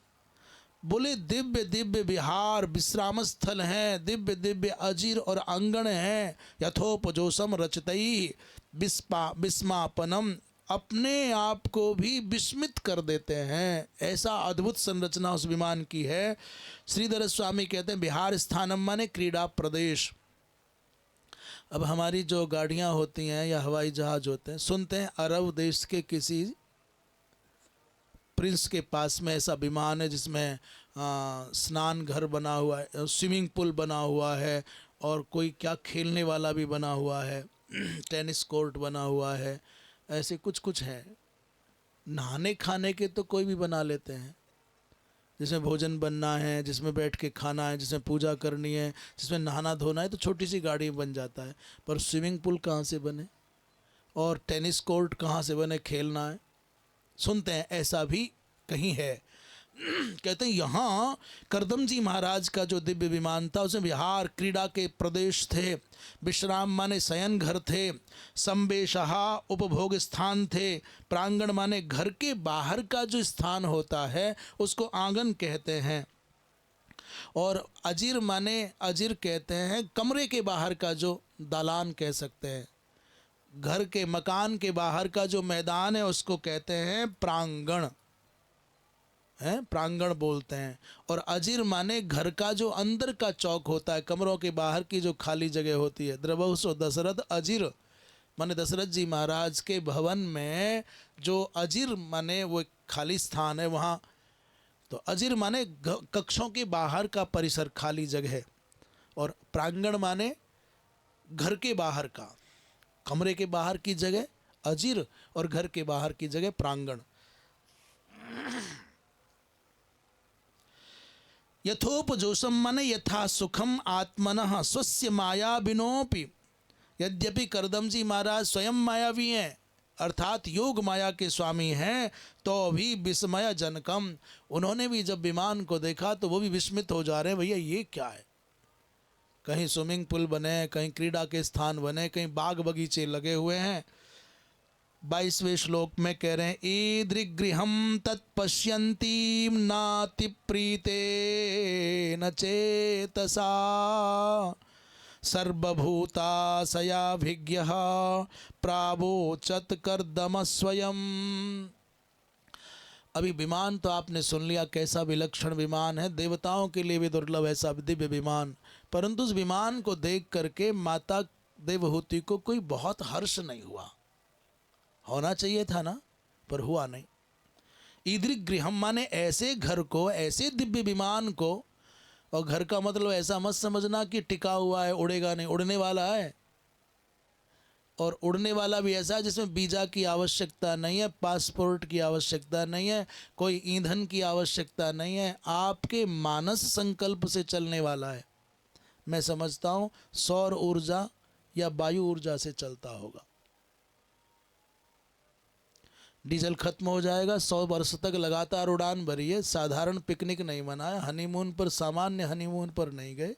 बोले दिव्य दिव्य विहार, विश्राम स्थल हैं, दिव्य दिव्य अजिर और आंगन हैं। यथोपजोषम रचतई विस्मापनम, अपने आप को भी विस्मित कर देते हैं। ऐसा अद्भुत संरचना उस विमान की है। श्रीधर स्वामी कहते हैं विहार स्थानम माने क्रीड़ा प्रदेश। अब हमारी जो गाड़ियाँ होती हैं या हवाई जहाज़ होते हैं, सुनते हैं अरब देश के किसी प्रिंस के पास में ऐसा विमान है जिसमें स्नान घर बना हुआ है, स्विमिंग पूल बना हुआ है, और कोई क्या खेलने वाला भी बना हुआ है, टेनिस कोर्ट बना हुआ है, ऐसे कुछ कुछ है। नहाने खाने के तो कोई भी बना लेते हैं, जिसमें भोजन बनना है, जिसमें बैठ के खाना है, जिसमें पूजा करनी है, जिसमें नहाना धोना है, तो छोटी सी गाड़ी बन जाता है। पर स्विमिंग पूल कहाँ से बने और टेनिस कोर्ट कहाँ से बने, खेलना है। सुनते हैं ऐसा भी कहीं है। कहते हैं यहाँ करदम जी महाराज का जो दिव्य विमान था उसमें विहार क्रीड़ा के प्रदेश थे, विश्राम माने शयन घर थे, संवेशहा उपभोग स्थान थे, प्रांगण माने घर के बाहर का जो स्थान होता है उसको आंगन कहते हैं, और अजीर माने अजीर कहते हैं कमरे के बाहर का जो दालान कह सकते हैं। घर के मकान के बाहर का जो मैदान है उसको कहते हैं प्रांगण, है प्रांगण बोलते हैं। और अजीर माने घर का जो अंदर का चौक होता है, कमरों के बाहर की जो खाली जगह होती है। द्रवहुसो दशरथ अजीर माने दशरथ जी महाराज के भवन में जो अजीर माने वो खाली स्थान है वहाँ। तो अजीर माने कक्षों के बाहर का परिसर, खाली जगह, और प्रांगण माने घर के बाहर का, कमरे के बाहर की जगह अजीर और घर के बाहर की जगह प्रांगण। यथोपजोषम माने यथा सुखम आत्मनः स्वस्य माया बिनोपि। यद्यपि करदम जी महाराज स्वयं मायावी हैं, अर्थात योग माया के स्वामी हैं, तो भी विस्मय जनकम, उन्होंने भी जब विमान को देखा तो वो भी विस्मित हो जा रहे हैं, भैया ये क्या है। कहीं स्विमिंग पूल बने, कहीं क्रीड़ा के स्थान बने, कहीं बाग बगीचे लगे हुए हैं। 22वें श्लोक में कह रहे हैं ईदृगृहम तत्पश्यन्ती नाति प्रीते न चेतसा सर्वभूताशयाभिज्ञः प्रावोचत कर्दम स्वयं। अभी विमान तो आपने सुन लिया कैसा विलक्षण विमान है, देवताओं के लिए भी दुर्लभ ऐसा दिव्य विमान। परंतु उस विमान को देख करके माता देवहूति को कोई बहुत हर्ष नहीं हुआ। होना चाहिए था ना, पर हुआ नहीं। ईदृग गृहम माने ऐसे घर को, ऐसे दिव्य विमान को, और घर का मतलब ऐसा मत समझना कि टिका हुआ है, उड़ेगा नहीं, उड़ने वाला है। और उड़ने वाला भी ऐसा जिसमें वीज़ा की आवश्यकता नहीं है, पासपोर्ट की आवश्यकता नहीं है, कोई ईंधन की आवश्यकता नहीं है, आपके मानस संकल्प से चलने वाला है। मैं समझता हूँ सौर ऊर्जा या वायु ऊर्जा से चलता होगा। डीजल खत्म हो जाएगा, 100 वर्ष तक लगातार उड़ान भरी है, साधारण पिकनिक नहीं मनाया, हनीमून पर, सामान्य हनीमून पर नहीं गए।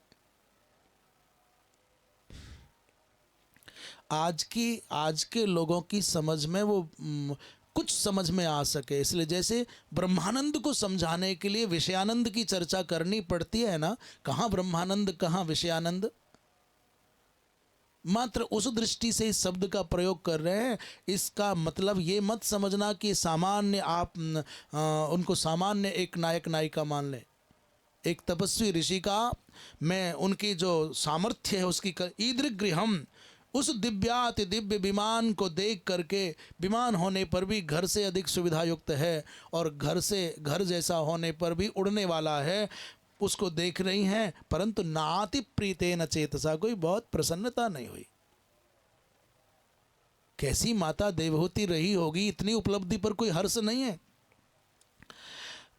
आज के लोगों की समझ में वो कुछ समझ में आ सके, इसलिए जैसे ब्रह्मानंद को समझाने के लिए विषयानंद की चर्चा करनी पड़ती है ना, कहाँ ब्रह्मानंद कहाँ विषयानंद, मात्र उस दृष्टि से इस शब्द का प्रयोग कर रहे हैं। इसका मतलब ये मत समझना कि सामान्य आप उनको सामान्य एक नायक नायिका मान लें। एक तपस्वी ऋषि का मैं उनकी जो सामर्थ्य है उसकी ईदृग गृहम, उस दिव्याति दिव्य विमान को देख करके, विमान होने पर भी घर से अधिक सुविधा युक्त है और घर जैसा होने पर भी उड़ने वाला है, उसको देख रही हैं, परंतु नाति प्रीते न चेतसा, कोई बहुत प्रसन्नता नहीं हुई। कैसी माता देवहूति रही होगी, इतनी उपलब्धि पर कोई हर्ष नहीं है।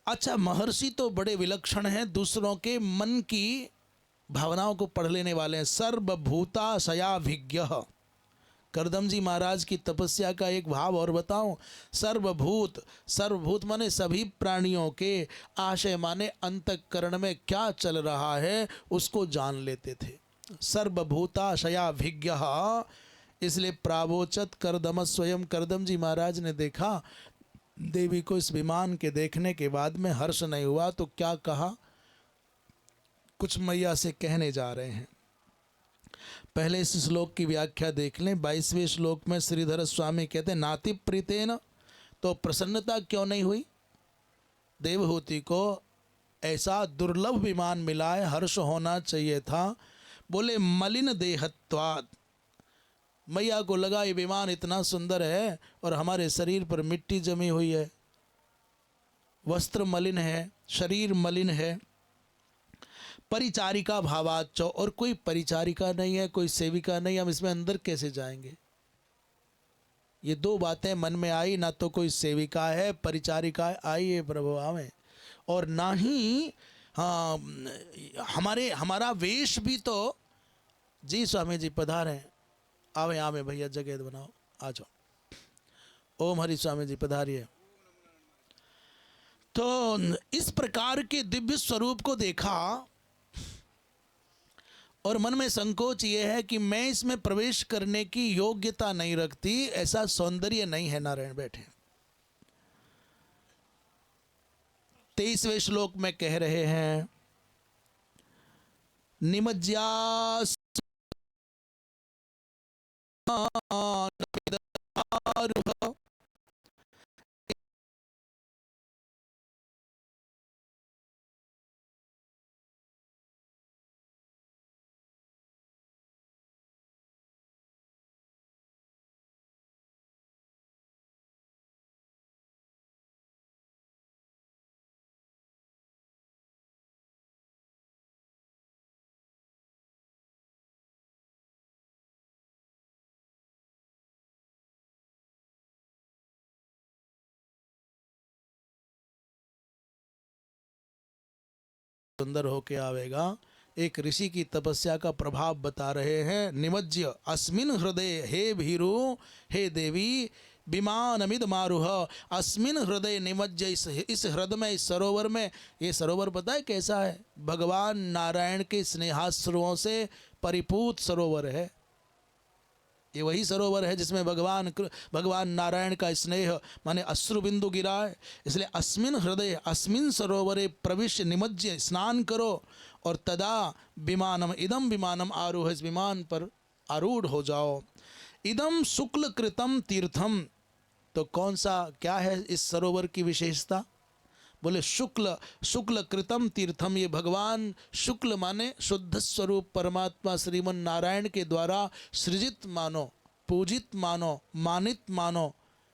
अच्छा, महर्षि तो बड़े विलक्षण हैं, दूसरों के मन की भावनाओं को पढ़ लेने वाले हैं। सर्वभूताशयाभिज्ञ, करदम जी महाराज की तपस्या का एक भाव और बताऊं। सर्वभूत माने सभी प्राणियों के, आशय माने अंतःकरण में क्या चल रहा है उसको जान लेते थे। सर्वभूताशयाभिज्ञ, इसलिए प्रावोचत करदम स्वयं, करदम जी महाराज ने देखा देवी को। इस विमान के देखने के बाद में हर्ष नहीं हुआ तो क्या कहा, कुछ मैया से कहने जा रहे हैं। पहले इस श्लोक की व्याख्या देख लें। 22वें श्लोक में श्रीधर स्वामी कहते हैं नाति प्रीतेन, तो प्रसन्नता क्यों नहीं हुई देवहूति को, ऐसा दुर्लभ विमान मिला है, हर्ष होना चाहिए था। बोले मलिन देहत्वात्, मैया को लगा ये विमान इतना सुंदर है और हमारे शरीर पर मिट्टी जमी हुई है, वस्त्र मलिन है, शरीर मलिन है। परिचारिका भावाच्च, और कोई परिचारिका नहीं है, कोई सेविका नहीं, हम इसमें अंदर कैसे जाएंगे। ये दो बातें मन में आई, ना तो कोई सेविका है, परिचारिका आई है प्रभु में, और ना ही हाँ हमारा वेश भी तो। जी स्वामी जी पधारे, आवे आवे भैया जगह बनाओ, आ जाओ। ओम हरि स्वामी जी पधारिए। तो इस प्रकार के दिव्य स्वरूप को देखा और मन में संकोच ये है कि मैं इसमें प्रवेश करने की योग्यता नहीं रखती, ऐसा सौंदर्य नहीं है। नारायण बैठे 23वें श्लोक में कह रहे हैं, निमज्या सुंदर होके आवेगा। एक ऋषि की तपस्या का प्रभाव बता रहे हैं। निमज्य अस्मिन हृदय हे भीरु हे देवी विमानमिद मारुह। अस्मिन हृदय निमज्य, इस हृदय में, इस सरोवर में। ये सरोवर पता है कैसा है? भगवान नारायण के स्नेहाश्रुओं से परिपूत सरोवर है। ये वही सरोवर है जिसमें भगवान नारायण का स्नेह माने अश्रु बिंदु गिरा है। इसलिए अस्मिन हृदय अस्मिन सरोवरे प्रविश्य निमज्य, स्नान करो और तदा विमानम इदम विमानम आरूढ़, इस विमान पर आरूढ़ हो जाओ। इदम शुक्ल कृतम तीर्थम, तो कौन सा क्या है इस सरोवर की विशेषता? बोले शुक्ल कृतम तीर्थम। ये भगवान शुक्ल माने शुद्ध स्वरूप परमात्मा श्रीमन नारायण के द्वारा सृजित मानो, पूजित मानो, मानित मानो,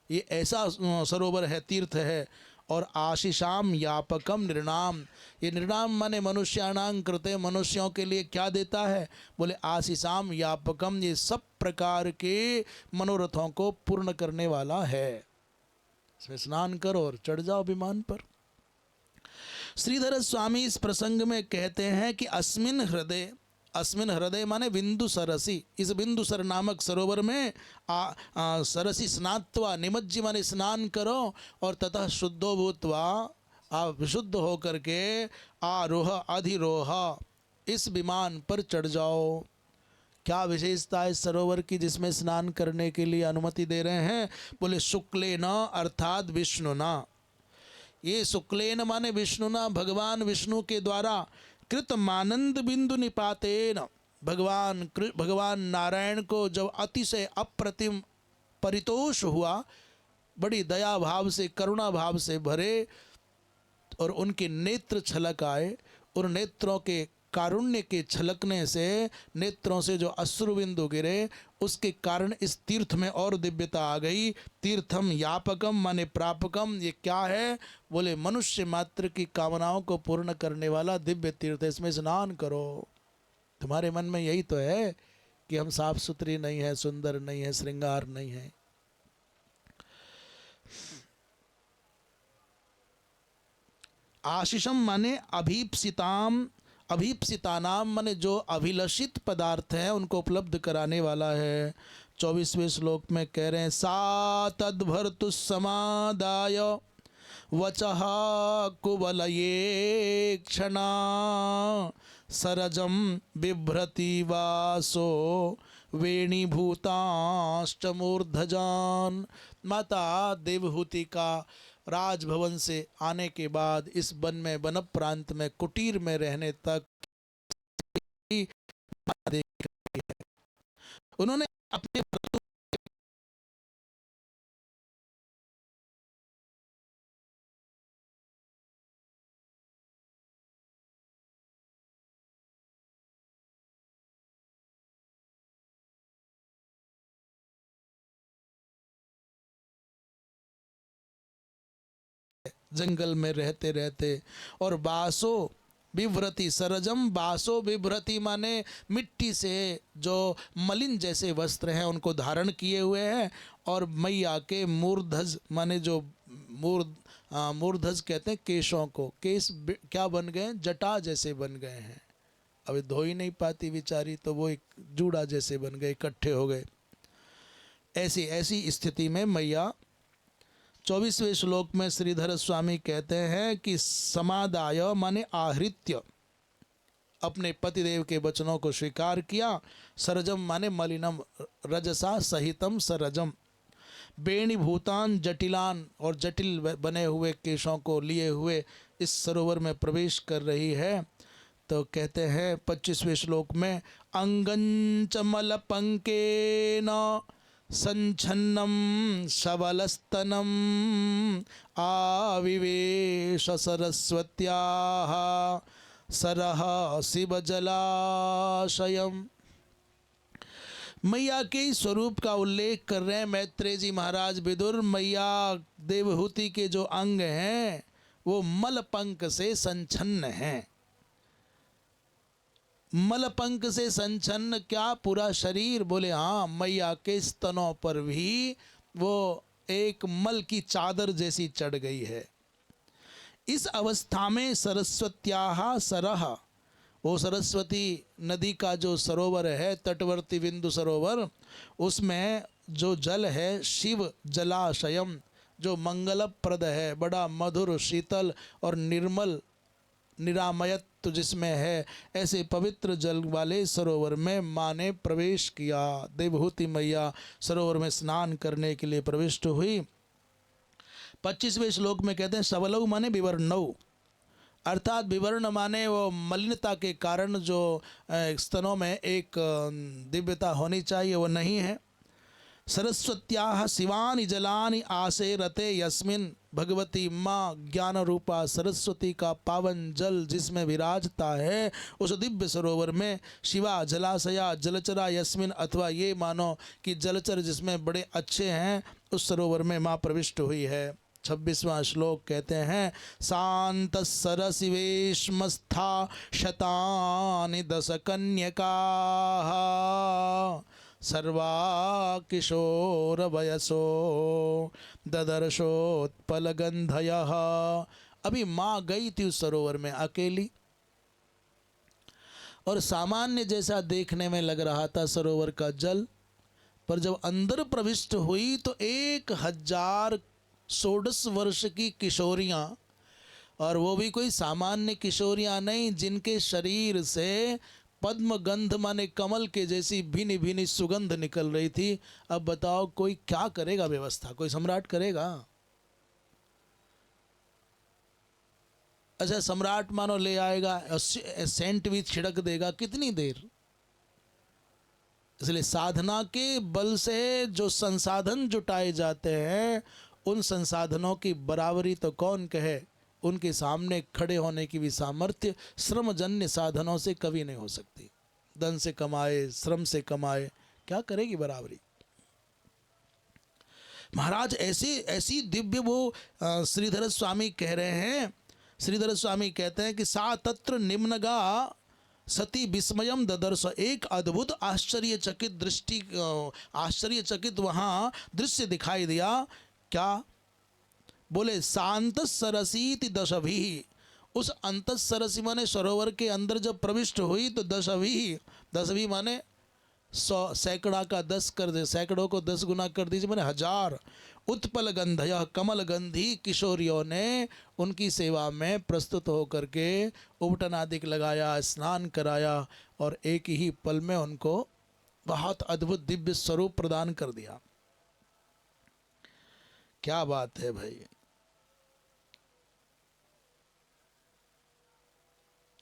ये ऐसा सरोवर है, तीर्थ है। और आशीषाम यापकम निर्णाम, ये निर्णाम माने मनुष्याणां कृते, मनुष्यों के लिए क्या देता है? बोले आशीषाम यापकम, ये सब प्रकार के मनोरथों को पूर्ण करने वाला है। इसमें स्नान करो और चढ़ जाओ विमान पर। श्रीधर स्वामी इस प्रसंग में कहते हैं कि अस्मिन हृदय माने बिंदु सरसी, इस बिंदुसर नामक सरोवर में सरसी स्नात्वा, निमज्जी माने स्नान करो और ततः शुद्धो भूत्वा, आप विशुद्ध होकर के आरोह अधिरोह, इस विमान पर चढ़ जाओ। क्या विशेषता है इस सरोवर की जिसमें स्नान करने के लिए अनुमति दे रहे हैं? बोले शुक्ले न अर्थात विष्णु न। ये शुक्लेन माने विष्णुना, भगवान विष्णु के द्वारा कृत मानंद बिंदु निपातेन, भगवान नारायण को जब अतिशय अप्रतिम परितोष हुआ, बड़ी दया भाव से, करुणा भाव से भरे और उनके नेत्र छलक आए, उन नेत्रों के कारुण्य के छलकने से, नेत्रों से जो अश्रुबिंदु गिरे, उसके कारण इस तीर्थ में और दिव्यता आ गई। तीर्थम यापकम माने प्रापकम, ये क्या है? बोले मनुष्य मात्र की कामनाओं को पूर्ण करने वाला दिव्य तीर्थ, इसमें स्नान करो। तुम्हारे मन में यही तो है कि हम साफ सुथरी नहीं है, सुंदर नहीं है, श्रृंगार नहीं है। आशीषम माने अभीप्सिताम, अभीप्सितानाम माने जो अभिलषित पदार्थ हैं उनको उपलब्ध कराने वाला है। 24वें श्लोक में कह रहे हैं, सा तद्भर्तु समादाय वचः कुवलये क्षणा सरजम बिभ्रति वासो वेणीभूताश्च मूर्धजान। माता देवहूति का राजभवन से आने के बाद इस वन में, वन प्रांत में, कुटीर में रहने तक उन्होंने अपने जंगल में रहते रहते और बासो बिभ्रति सरजम, बासो बिभ्रति माने मिट्टी से जो मलिन जैसे वस्त्र हैं उनको धारण किए हुए हैं, और मैया के मूर्धज माने जो मूर्धज कहते हैं केशों को। केश क्या बन गए हैं? जटा जैसे बन गए हैं। अभी धो ही नहीं पाती बेचारी, तो वो एक जूड़ा जैसे बन गए, इकट्ठे हो गए। ऐसी ऐसी स्थिति में मैया 24वें श्लोक में श्रीधर स्वामी कहते हैं कि समादाय माने आहृत्य, अपने पतिदेव के वचनों को स्वीकार किया। सरजम माने मलिनम, रजसा सहितम सरजम, बेणी भूतान जटिलान, और जटिल बने हुए केशों को लिए हुए इस सरोवर में प्रवेश कर रही है। तो कहते हैं 25वें श्लोक में, अंगंच मल पंकेन संछन्नम शवलस्तनम आविवेश सरस्वत्याः सरह शिव जलाशयम। मैया के स्वरूप का उल्लेख कर रहे हैं मैत्रेय जी महाराज विदुर। मैया देवहूति के जो अंग हैं वो मलपंक से संछन्न हैं। मलपंक से संछन्न क्या? पूरा शरीर? बोले हाँ, मैया के स्तनों पर भी वो एक मल की चादर जैसी चढ़ गई है। इस अवस्था में सरस्वत्याः सरह, वो सरस्वती नदी का जो सरोवर है, तटवर्ती बिंदु सरोवर, उसमें जो जल है शिव जलाशयम, जो मंगलप्रद है, बड़ा मधुर शीतल और निर्मल निरामयत्व जिसमें है, ऐसे पवित्र जल वाले सरोवर में माँ ने प्रवेश किया। देवहूति मैया सरोवर में स्नान करने के लिए प्रविष्ट हुई। 25वें श्लोक में कहते हैं सबलऊ माने विवर्णऊ, अर्थात विवर्ण माने वो मलिनता के कारण जो स्तनों में एक दिव्यता होनी चाहिए वो नहीं है। सरस्वत्याः शिवानि जलानि आसे रते यस्मिन, भगवती माँ ज्ञान रूपा सरस्वती का पावन जल जिसमें विराजता है, उस दिव्य सरोवर में शिवा जलाशया जलचरा यस्मिन, अथवा ये मानो कि जलचर जिसमें बड़े अच्छे हैं, उस सरोवर में माँ प्रविष्ट हुई है। 26वां श्लोक कहते हैं शांत सरसिवेशमस्था शतानि दश कन्यका सर्वा किशोर वयसो ददर्शोत्पल गंधयः। अभी माँ गई थी उस सरोवर में अकेली, और सामान्य जैसा देखने में लग रहा था सरोवर का जल, पर जब अंदर प्रविष्ट हुई तो 1016 वर्ष की किशोरियाँ, और वो भी कोई सामान्य किशोरियाँ नहीं, जिनके शरीर से पद्म गंध माने कमल के जैसी भिनी भिनी सुगंध निकल रही थी। अब बताओ कोई क्या करेगा व्यवस्था? कोई सम्राट करेगा? अच्छा, सम्राट मानो ले आएगा, सेंट भी छिड़क देगा, कितनी देर? इसलिए साधना के बल से जो संसाधन जुटाए जाते हैं, उन संसाधनों की बराबरी तो कौन कहे। उनके सामने खड़े होने की भी सामर्थ्य श्रमजन्य साधनों से कभी नहीं हो सकती। धन से कमाए, श्रम से कमाए, क्या करेगी बराबरी? महाराज ऐसी दिव्य वो श्रीधर स्वामी कह रहे हैं। श्रीधर स्वामी कहते हैं कि सा तत्र निम्नगा सती विस्मयम ददर्श, एक अद्भुत आश्चर्यचकित दृष्टि, आश्चर्यचकित वहाँ दृश्य दिखाई दिया। क्या? बोले शांत सरसीति दशभी, उस अंत सरसी माने सरोवर के अंदर जब प्रविष्ट हुई तो दशभी माने 100, सैकड़ा का 10 कर दे, सैकड़ों को 10 गुना कर दीजिए, माने 1000 उत्पल गंधय कमल गंधी किशोरियों ने उनकी सेवा में प्रस्तुत होकर के उबटन आदि लगाया, स्नान कराया, और एक ही पल में उनको बहुत अद्भुत दिव्य स्वरूप प्रदान कर दिया। क्या बात है भाई।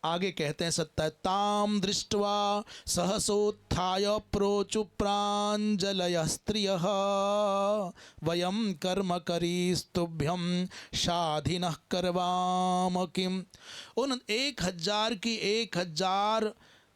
आगे कहते हैं सत्ता ताम दृष्ट्वा सहसोत्थाय प्रोचु प्राञ्जलयः स्त्रियः वयं कर्म करीस्तुभ्यं शाधिनः करवाम किम। उन 1000 की 1000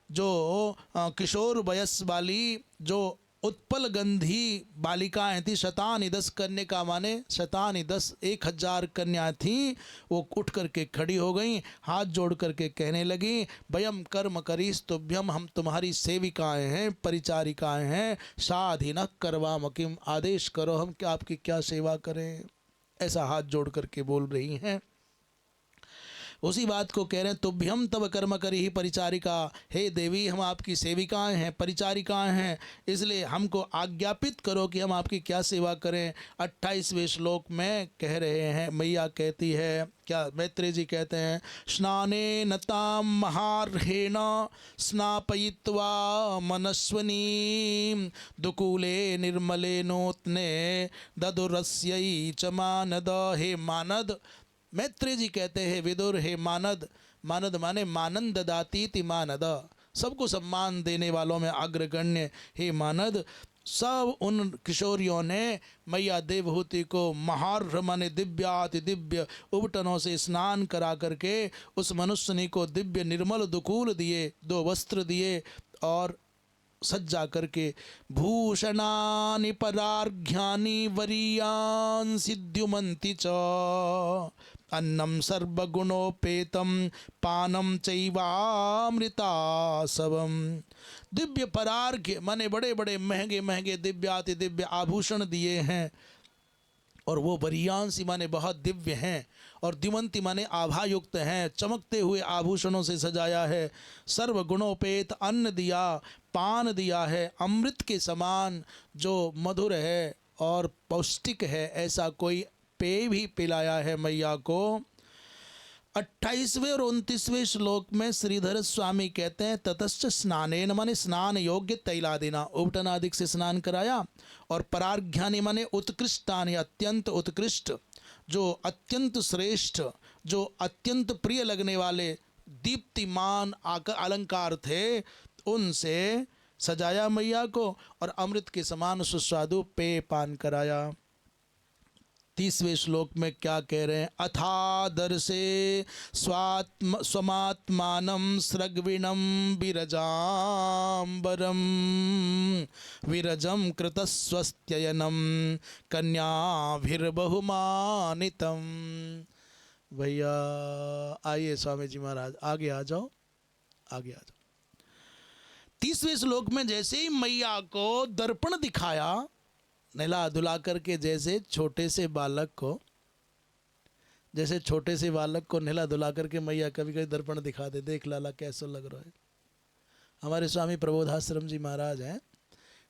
जो किशोर वयस वाली जो उत्पल गंधी बालिकाएं थी, शतानि 10 कन्या का माने शतानि 10, 1000 कन्या थी, वो उठ करके खड़ी हो गई, हाथ जोड़ करके कहने लगी वयम कर्म करीस्तुभ्यम, हम तुम्हारी सेविकाएं हैं, परिचारिकाएं हैं, साधिनः करवाम किम, आदेश करो हम क्या आपकी क्या सेवा करें। ऐसा हाथ जोड़ करके बोल रही हैं। उसी बात को कह रहे हैं, तुभ्यम तब कर्म करी ही परिचारिका, हे देवी हम आपकी सेविकाएं हैं, परिचारिकाएं हैं, इसलिए हमको आज्ञापित करो कि हम आपकी क्या सेवा करें। 28वें श्लोक में कह रहे हैं, मैया कहती है, क्या मैत्रेय जी कहते हैं, स्नाने नताम महार्हेण स्नापयित्वा मनस्वनी दुकूले निर्मले नोत्ने ददुरस्यै च मानद। हे मानद, मैत्रेय जी कहते हैं, विदुर हे मानद, मानद माने मानंद ददातीति मानद, सबको सम्मान देने वालों में अग्रगण्य हे मानद। सब उन किशोरियों ने मैया देवहूति को महार्ह माने दिव्याति दिव्य उबटनों से स्नान करा करके उस मनुष्यनी को दिव्य निर्मल दुकूल दिए, 2 वस्त्र दिए और सज्जा करके, भूषणानि परार्घ्यानि वरीयान् सिद्ध्युमन्ति च अन्नम सर्वगुणोपेतम पानम चैवामृतासवम। दिव्य परार्घ्य माने बड़े बड़े महंगे महंगे दिव्याति दिव्य आभूषण दिए हैं, और वो वरीयांसी माने बहुत दिव्य हैं, और द्युमंती माने आभायुक्त हैं, चमकते हुए आभूषणों से सजाया है। सर्वगुणोपेत अन्न दिया, पान दिया है, अमृत के समान जो मधुर है और पौष्टिक है, ऐसा कोई पेय भी पिलाया है मैया को। 28वें और 29वें श्लोक में श्रीधर स्वामी कहते हैं, ततश्च स्नानेन माने स्नान योग्य तैलादिना, उपटन आदि से स्नान कराया, और परार्घ्यानि माने उत्कृष्टानि अत्यंत उत्कृष्ट, जो अत्यंत श्रेष्ठ, जो अत्यंत प्रिय लगने वाले दीप्तिमान अलंकार थे, उनसे सजाया मैया को, और अमृत के समान सुस्वादु पेय पान कराया। 30वें श्लोक में क्या कह रहे हैं, अथादर्शे स्वमात्मानं स्रग्विणं विरजाम्बरं विरजं कृतस्वस्त्ययनं कन्याभिर्बहुमानितं। भैया आइए स्वामी जी महाराज, आगे आ जाओ, आगे आ जाओ। 30वें श्लोक में जैसे ही मैया को दर्पण दिखाया, नहला धुला करके, जैसे छोटे से बालक को, जैसे छोटे से बालक को नहला धुला करके मैया कभी कभी दर्पण दिखा दे, देख लाला कैसा लग रहा है। हमारे स्वामी प्रबोधाश्रम जी महाराज हैं,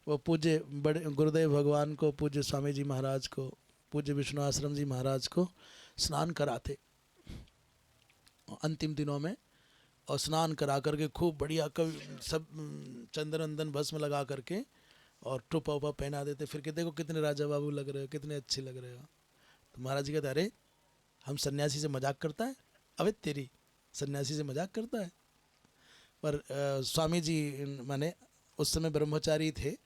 वो पूज्य बड़े गुरुदेव भगवान को, पूज्य स्वामी जी महाराज को, पूज्य विष्णु आश्रम जी महाराज को स्नान कराते अंतिम दिनों में, और स्नान करा करके खूब बढ़िया कभी सब चंदन भस्म लगा करके और टोपा उपा पहना देते, फिर कहते देखो कितने राजा बाबू लग रहे हो, कितने अच्छे लग रहे हो। तो महाराज जी कहते, अरे हम सन्यासी से मजाक करता है, अबे तेरी सन्यासी से मजाक करता है। पर स्वामी जी माने उस समय ब्रह्मचारी थे,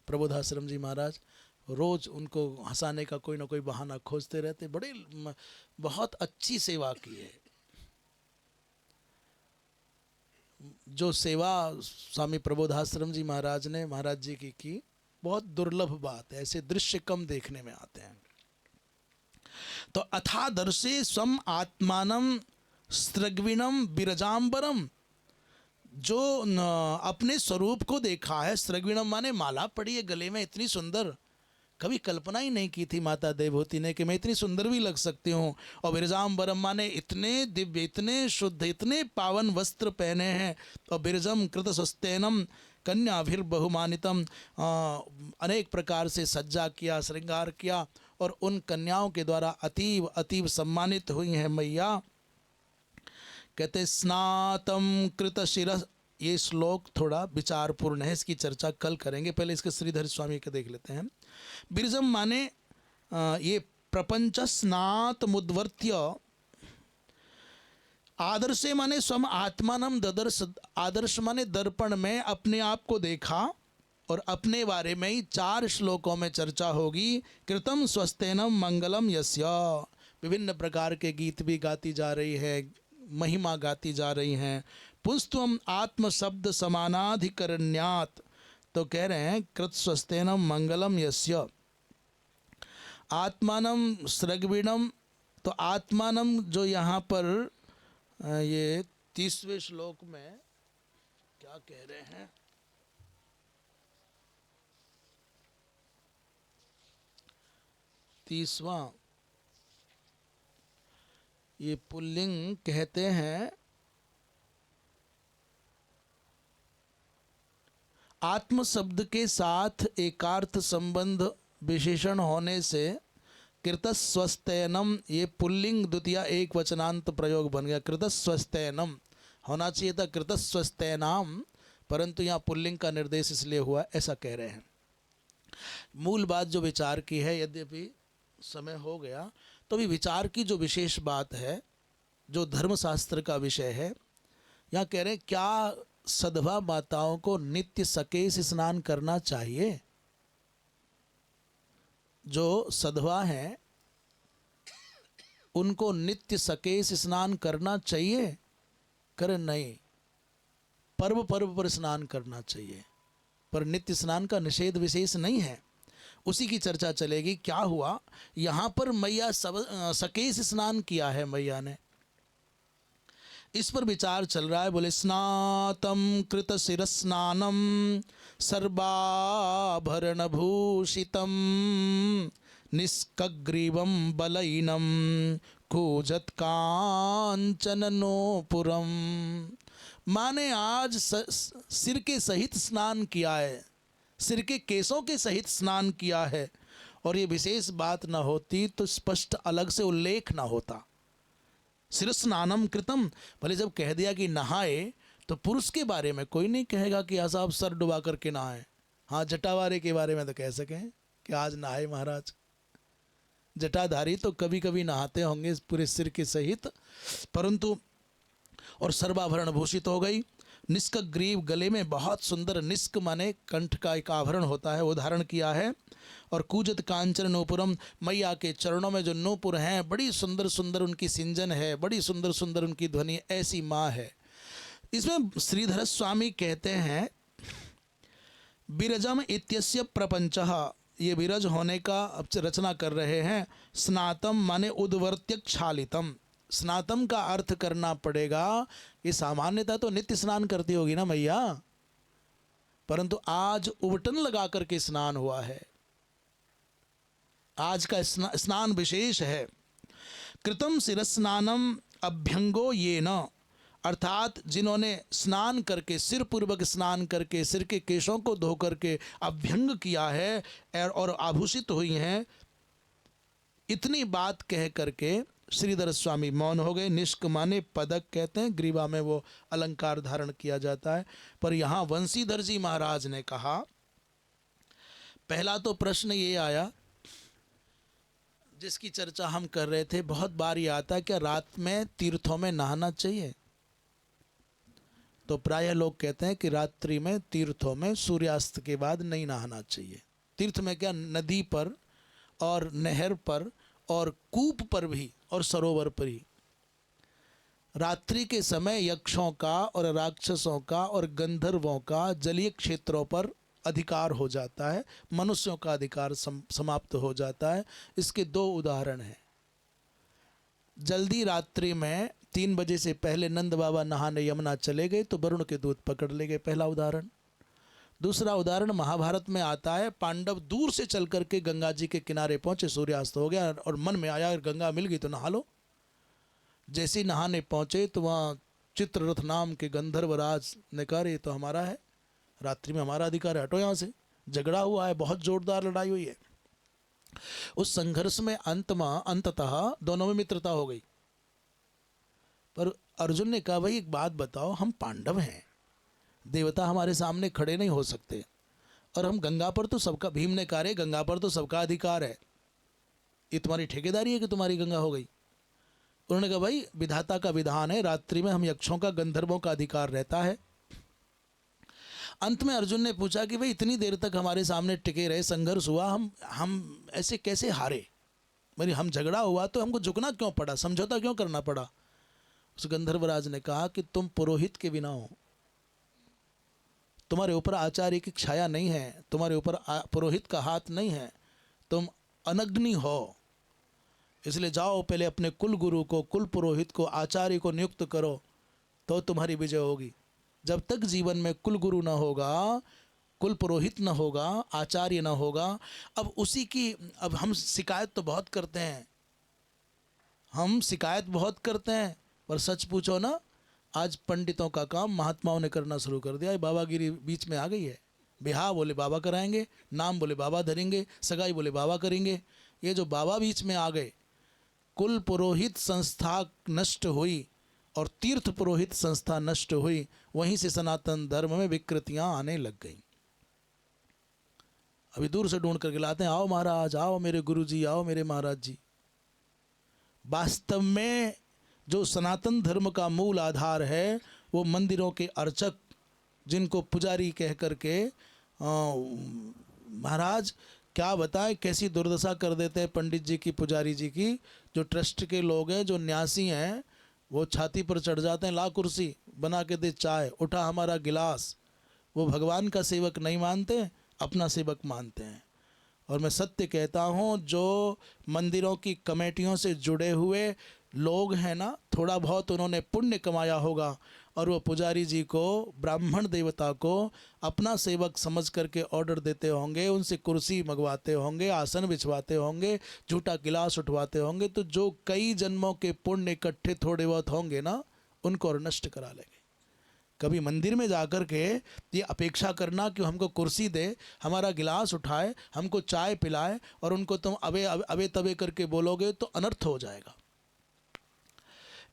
प्रबोधाश्रम जी महाराज, रोज़ उनको हंसाने का कोई ना कोई बहाना खोजते रहते, बड़े बहुत अच्छी सेवा की है। जो सेवा स्वामी प्रबोधाश्रम जी महाराज ने महाराज जी की बहुत दुर्लभ बात है, ऐसे दृश्य कम देखने में आते हैं। तो अथादर्शे स्वम आत्मानम स्रग्विणम विरजाम्बरम, जो अपने स्वरूप को देखा है, स्रग्विणम माने माला पड़ी है गले में इतनी सुंदर, कभी कल्पना ही नहीं की थी माता देवहूति ने कि मैं इतनी सुंदर भी लग सकती हूँ। और बिरजाम्बरम माने इतने दिव्य, इतने शुद्ध, इतने पावन वस्त्र पहने हैं। और बिरजम कृत स्वस्तेनम कन्याभिर्बहुमानितम, अनेक प्रकार से सज्जा किया, श्रृंगार किया, और उन कन्याओं के द्वारा अतीव अतीव सम्मानित हुई हैं मैया। कहते स्नातम कृत शिरः, ये श्लोक थोड़ा विचारपूर्ण है, इसकी चर्चा कल करेंगे, पहले इसके श्रीधर स्वामी के देख लेते हैं। बिरजम माने ये प्रपंच स्नात मुद्वर्त्य, आदर्शे माने स्वम आत्मानम ददर्श, आदर्श माने दर्पण में अपने आप को देखा, और अपने बारे में ही 4 श्लोकों में चर्चा होगी। कृतम स्वस्तेनम मंगलम यस्य, विभिन्न प्रकार के गीत भी गाती जा रही है, महिमा गाती जा रही हैं। पुंस्त्वम आत्म शब्द समानाधिकरण्यात, तो कह रहे हैं कृत स्वस्तेनम मंगलम यस्य, आत्मानम स्रग्विणम, तो आत्मानम जो यहाँ पर ये 30वें श्लोक में क्या कह रहे हैं, तीसवां ये पुल्लिंग कहते हैं आत्म शब्द के साथ एकार्थ संबंध विशेषण होने से कृतस्वस्तैनम, ये पुल्लिंग द्वितीय एक वचनांत प्रयोग बन गया। कृतस्वस्तैनम होना चाहिए था कृतस्वस्तैनाम, परंतु यहाँ पुल्लिंग का निर्देश इसलिए हुआ, ऐसा कह रहे हैं। मूल बात जो विचार की है, यद्यपि समय हो गया, तो भी विचार की जो विशेष बात है, जो धर्मशास्त्र का विषय है, यहाँ कह रहे हैं क्या सधवा माताओं को नित्य सकेश स्नान करना चाहिए? जो सधवा हैं उनको नित्य सकेश स्नान करना चाहिए? करें नहीं, पर्व पर्व पर स्नान करना चाहिए, पर नित्य स्नान का निषेध विशेष नहीं है। उसी की चर्चा चलेगी। क्या हुआ यहाँ पर मैया सकेश स्नान किया है मैया ने, इस पर विचार चल रहा है। बोले स्नातम कृत शिरस्नानम सर्वाभरण भूषितम निष्कग्रीवम बलैनम कूजत कांचन नोपुरम। माने आज सिर के सहित स्नान किया है, सिर के केसों के सहित स्नान किया है, और ये विशेष बात न होती तो स्पष्ट अलग से उल्लेख न होता। सिर स्नानम कृतम, भले जब कह दिया कि नहाए तो पुरुष के बारे में कोई नहीं कहेगा कि आज आप सर डुबा करके नहाए। हाँ, जटावारे के बारे में तो कह सकें कि आज नहाए महाराज। जटाधारी तो कभी कभी नहाते होंगे पूरे सिर के सहित, परंतु और सर्वाभरण भूषित हो गई। निष्क ग्रीव, गले में बहुत सुंदर, निष्क माने कंठ का एक आभरण होता है, वो धारण किया है। और कूजत कांचन नूपुरम, मैया के चरणों में जो नूपुर हैं बड़ी सुंदर सुंदर उनकी सिंजन है, बड़ी सुंदर सुंदर उनकी ध्वनि, ऐसी माँ है। इसमें श्रीधर स्वामी कहते हैं विरजम इत्यस्य प्रपंचः, ये विरज होने का अब रचना कर रहे हैं। स्नातम माने उद्वर्त्यक क्षालितम, स्नातम का अर्थ करना पड़ेगा। ये सामान्यतः तो नित्य स्नान करती होगी ना मैया, परंतु आज उबटन लगा करके स्नान हुआ है, आज का स्नान विशेष है। कृतम शिरस्नानम अभ्यंगो ये न, अर्थात जिन्होंने स्नान करके, सिर पूर्वक स्नान करके, सिर के केशों को धो करके अभ्यंग किया है और आभूषित हुई हैं, इतनी बात कह करके श्रीधर स्वामी मौन हो गए। निष्क माने पदक कहते हैं, ग्रीवा में वो अलंकार धारण किया जाता है। पर यहाँ वंशीधर जी महाराज ने कहा, पहला तो प्रश्न ये आया जिसकी चर्चा हम कर रहे थे, बहुत बार ये आता है क्या रात में तीर्थों में नहाना चाहिए? तो प्रायः लोग कहते हैं कि रात्रि में तीर्थों में सूर्यास्त के बाद नहीं नहाना चाहिए। तीर्थ में क्या, नदी पर और नहर पर और कूप पर भी और सरोवर पर ही। रात्रि के समय यक्षों का और राक्षसों का और गंधर्वों का जलीय क्षेत्रों पर अधिकार हो जाता है, मनुष्यों का अधिकार समाप्त हो जाता है। इसके दो उदाहरण हैं। जल्दी रात्रि में 3 बजे से पहले नंद बाबा नहाने यमुना चले गए तो वरुण के दूत पकड़ ले गए, पहला उदाहरण। दूसरा उदाहरण महाभारत में आता है, पांडव दूर से चल करके गंगा जी के किनारे पहुंचे, सूर्यास्त हो गया और मन में आया अगर गंगा मिल गई तो नहा लो। जैसे ही नहाने पहुंचे तो वहाँ चित्ररथ नाम के गंधर्वराज ने कहा ये तो हमारा है, रात्रि में हमारा अधिकार है, हटो यहाँ से। झगड़ा हुआ है, बहुत जोरदार लड़ाई हुई है। उस संघर्ष में अंततः दोनों में मित्रता हो गई। पर अर्जुन ने कहा भाई एक बात बताओ, हम पांडव हैं, देवता हमारे सामने खड़े नहीं हो सकते, और हम गंगा पर तो सबका, भीम ने कहा रे गंगा पर तो सबका अधिकार है, ये तुम्हारी ठेकेदारी है कि तुम्हारी गंगा हो गई? उन्होंने कहा भाई विधाता का विधान है, रात्रि में हम यक्षों का, गंधर्वों का अधिकार रहता है। अंत में अर्जुन ने पूछा कि भाई इतनी देर तक हमारे सामने टिके रहे, संघर्ष हुआ, हम ऐसे कैसे हारे? मेरी हम झगड़ा हुआ तो हमको झुकना क्यों पड़ा, समझौता क्यों करना पड़ा? उस गंधर्वराज ने कहा कि तुम पुरोहित के बिना हो, तुम्हारे ऊपर आचार्य की छाया नहीं है, तुम्हारे ऊपर पुरोहित का हाथ नहीं है, तुम अनग्नि हो। इसलिए जाओ पहले अपने कुल गुरु को, कुल पुरोहित को, आचार्य को नियुक्त करो, तो तुम्हारी विजय होगी। जब तक जीवन में कुल गुरु न होगा, कुल पुरोहित न होगा, आचार्य न होगा। अब उसी की, अब हम शिकायत तो बहुत करते हैं, हम शिकायत बहुत करते हैं, पर सच पूछो ना, आज पंडितों का काम महात्माओं ने करना शुरू कर दिया है। बाबागिरी बीच में आ गई है। ब्याह बोले बाबा कराएंगे, नाम बोले बाबा धरेंगे, सगाई बोले बाबा करेंगे। ये जो बाबा बीच में आ गए, कुल पुरोहित संस्था नष्ट हुई और तीर्थ पुरोहित संस्था नष्ट हुई। वहीं से सनातन धर्म में विकृतियां आने लग गई। अभी दूर से ढूंढ करके लाते हैं, आओ महाराज, आओ मेरे गुरुजी, आओ मेरे महाराज जी। वास्तव में जो सनातन धर्म का मूल आधार है वो मंदिरों के अर्चक, जिनको पुजारी कह करके महाराज क्या बताएं कैसी दुर्दशा कर देते हैं पंडित जी की, पुजारी जी की। जो ट्रस्ट के लोग हैं, जो न्यासी हैं, वो छाती पर चढ़ जाते हैं, ला कुर्सी बना के दे, चाय उठा हमारा गिलास। वो भगवान का सेवक नहीं मानते, अपना सेवक मानते हैं। और मैं सत्य कहता हूँ, जो मंदिरों की कमेटियों से जुड़े हुए लोग हैं ना, थोड़ा बहुत उन्होंने पुण्य कमाया होगा और वो पुजारी जी को, ब्राह्मण देवता को अपना सेवक समझ करके ऑर्डर देते होंगे, उनसे कुर्सी मंगवाते होंगे, आसन बिछवाते होंगे, झूठा गिलास उठवाते होंगे। तो जो कई जन्मों के पुण्य इकट्ठे थोड़े बहुत होंगे ना, उनको और नष्ट करा लेंगे। कभी मंदिर में जाकर के ये अपेक्षा करना कि हमको कुर्सी दे, हमारा गिलास उठाए, हमको चाय पिलाए और उनको तुम अबे तबे करके बोलोगे तो अनर्थ हो जाएगा।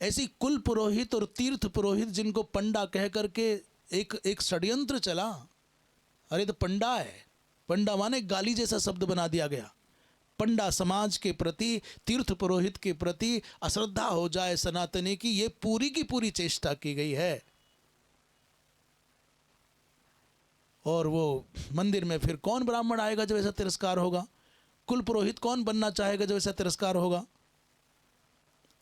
ऐसी कुल पुरोहित और तीर्थ पुरोहित, जिनको पंडा कह करके एक षड्यंत्र चला। अरे तो पंडा है, पंडा माने गाली जैसा शब्द बना दिया गया। पंडा समाज के प्रति, तीर्थ पुरोहित के प्रति अश्रद्धा हो जाए सनातनी की, ये पूरी की पूरी चेष्टा की गई है। और वो मंदिर में फिर कौन ब्राह्मण आएगा जब ऐसा तिरस्कार होगा? कुल पुरोहित कौन बनना चाहेगा जब ऐसा तिरस्कार होगा?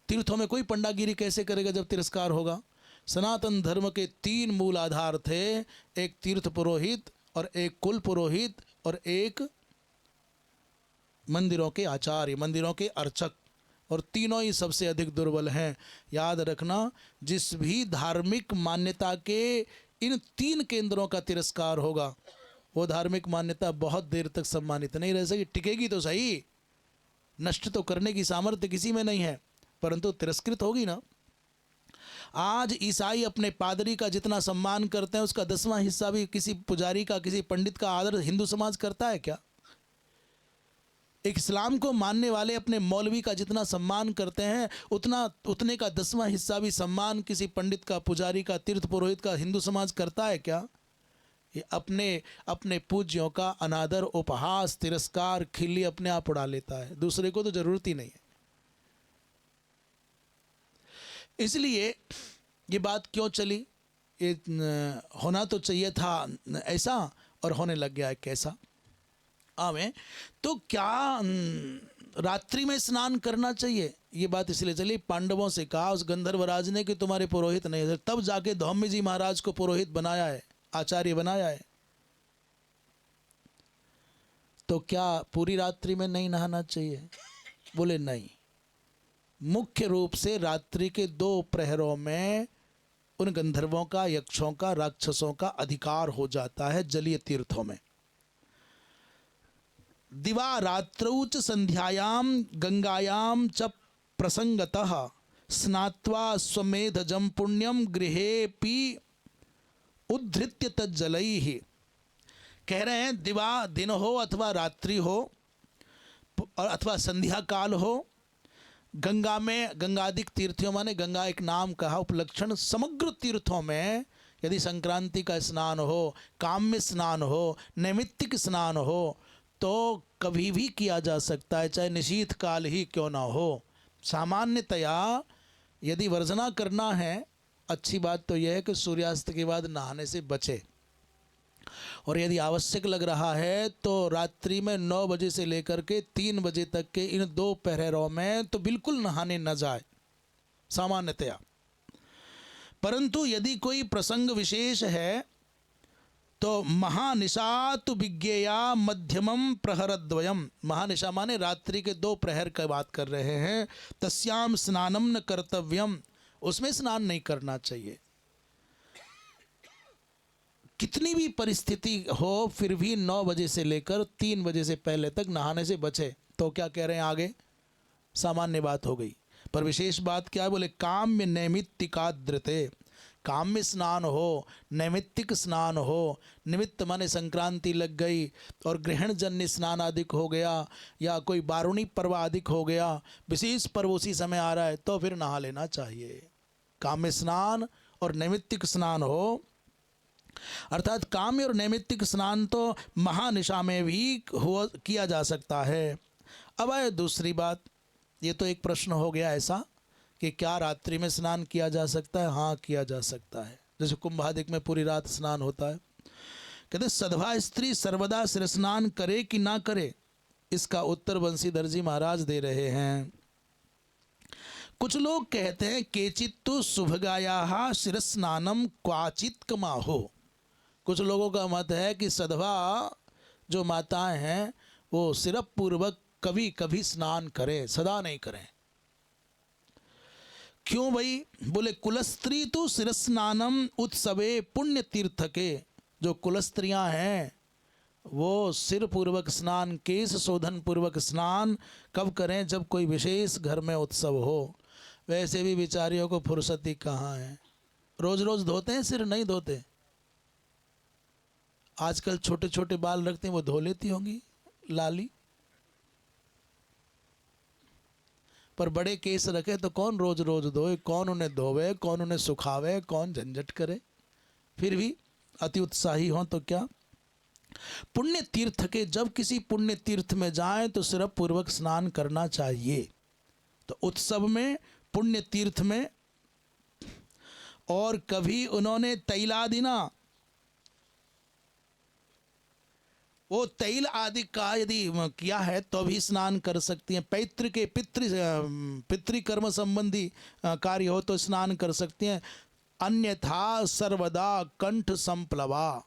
तीर्थों में कोई पंडागिरी कैसे करेगा जब तिरस्कार होगा? सनातन धर्म के 3 मूल आधार थे, एक तीर्थ पुरोहित और एक कुल पुरोहित और एक मंदिरों के आचार्य, मंदिरों के अर्चक। और तीनों ही सबसे अधिक दुर्बल हैं। याद रखना, जिस भी धार्मिक मान्यता के इन 3 केंद्रों का तिरस्कार होगा, वो धार्मिक मान्यता बहुत देर तक सम्मानित नहीं रह सकी। टिकेगी तो सही, नष्ट तो करने की सामर्थ्य किसी में नहीं है, परंतु तिरस्कृत होगी ना। आज ईसाई अपने पादरी का जितना सम्मान करते हैं, उसका 10वां हिस्सा भी किसी पुजारी का, किसी पंडित का आदर हिंदू समाज करता है क्या? एक इस्लाम को मानने वाले अपने मौलवी का जितना सम्मान करते हैं, उतने का 10वां हिस्सा भी सम्मान किसी पंडित का, पुजारी का, तीर्थ पुरोहित का हिंदू समाज करता है क्या? ये अपने पूज्यों का अनादर, उपहास, तिरस्कार, खिल्ली अपने आप उड़ा लेता है, दूसरे को तो जरूरत ही नहीं है। इसलिए ये बात क्यों चली? ये होना तो चाहिए था ऐसा, और होने लग गया है कैसा। आवे तो क्या रात्रि में स्नान करना चाहिए? ये बात इसलिए चली, पांडवों से कहा उस गंधर्वराज ने कि तुम्हारे पुरोहित नहीं है, तब जाके धौम्य जी महाराज को पुरोहित बनाया है, आचार्य बनाया है। तो क्या पूरी रात्रि में नहीं नहाना चाहिए? बोले नहीं, मुख्य रूप से रात्रि के 2 प्रहरों में उन गंधर्वों का, यक्षों का, राक्षसों का अधिकार हो जाता है जलीय तीर्थों में। दिवा रात्रौ च संध्यायाम गंगायाम च प्रसंगतः स्नात्वा स्वमेधजं पुण्यम गृहेपि उद्धृत्य तज्जलैः। कह रहे हैं दिवा दिन हो अथवा रात्रि हो और अथवा संध्या काल हो, गंगा में, गंगादिक तीर्थों माने गंगा एक नाम कहा, उपलक्षण, समग्र तीर्थों में यदि संक्रांति का स्नान हो, काम्य स्नान हो, नैमित्तिक स्नान हो, तो कभी भी किया जा सकता है, चाहे निशीथ काल ही क्यों ना हो। सामान्यतया यदि वर्जना करना है, अच्छी बात तो यह है कि सूर्यास्त के बाद नहाने से बचे, और यदि आवश्यक लग रहा है तो रात्रि में 9 बजे से लेकर के 3 बजे तक के इन 2 प्रहरों में तो बिल्कुल नहाने न जाए सामान्यतया। परंतु यदि कोई प्रसंग विशेष है तो महानिशातु विज्ञेया मध्यमम प्रहरद्वयम, महानिशा माने रात्रि के 2 प्रहर की बात कर रहे हैं, तस्याम स्नानम न कर्तव्यम, उसमें स्नान नहीं करना चाहिए। कितनी भी परिस्थिति हो फिर भी 9 बजे से लेकर 3 बजे से पहले तक नहाने से बचे। तो क्या कह रहे हैं आगे? सामान्य बात हो गई, पर विशेष बात क्या है, बोले काम्य नैमित्तिकाद्रते, काम्य स्नान हो, नैमित्तिक स्नान हो, निमित्त माने संक्रांति लग गई और ग्रहण जन्य स्नान अधिक हो गया या कोई बारुणी पर्व अधिक हो गया, विशेष पर्व उसी समय आ रहा है तो फिर नहा लेना चाहिए। काम्य स्नान और नैमित्तिक स्नान हो, अर्थात काम्य और नैमित्तिक स्नान तो महानिशा में भी किया जा सकता है। अब आए दूसरी बात, ये तो एक प्रश्न हो गया ऐसा कि क्या रात्रि में स्नान किया जा सकता है? हाँ किया जा सकता है, जैसे कुंभादिक में पूरी रात स्नान होता है। कहते सधवा स्त्री सर्वदा सिर स्नान करे कि ना करे, इसका उत्तर बंसीधर जी महाराज दे रहे हैं। कुछ लोग कहते हैं केचित्तु शुभगाया शिर स्नानम क्वाचित कमाहो। कुछ लोगों का मत है कि सधवा जो माताएं हैं वो सिरप पूर्वक कभी कभी स्नान करें, सदा नहीं करें। क्यों भाई? बोले कुलस्त्री तो सिर स्नानम उत्सवे पुण्य तीर्थ के, जो कुलस्त्रियां हैं वो सिर पूर्वक स्नान, केश शोधन पूर्वक स्नान कब करें? जब कोई विशेष घर में उत्सव हो। वैसे भी बेचारियों को फुर्सती कहाँ है, रोज रोज धोते हैं सिर? नहीं धोते। आजकल छोटे छोटे बाल रखते हैं, वो धो लेती होंगी लाली, पर बड़े केस रखे तो कौन रोज रोज धोए, कौन उन्हें धोवे, कौन उन्हें सुखावे, कौन झंझट करे। फिर भी अति उत्साही हो तो क्या। पुण्य तीर्थ के, जब किसी पुण्य तीर्थ में जाएं तो सिर्फ पूर्वक स्नान करना चाहिए। तो उत्सव में, पुण्य तीर्थ में, और कभी उन्होंने तैलादिना, वो तैल आदि का यदि किया है तो भी स्नान कर सकती हैं। पैतृ के पितृकर्म संबंधी कार्य हो तो स्नान कर सकती हैं। अन्यथा सर्वदा कंठ संप्लवा,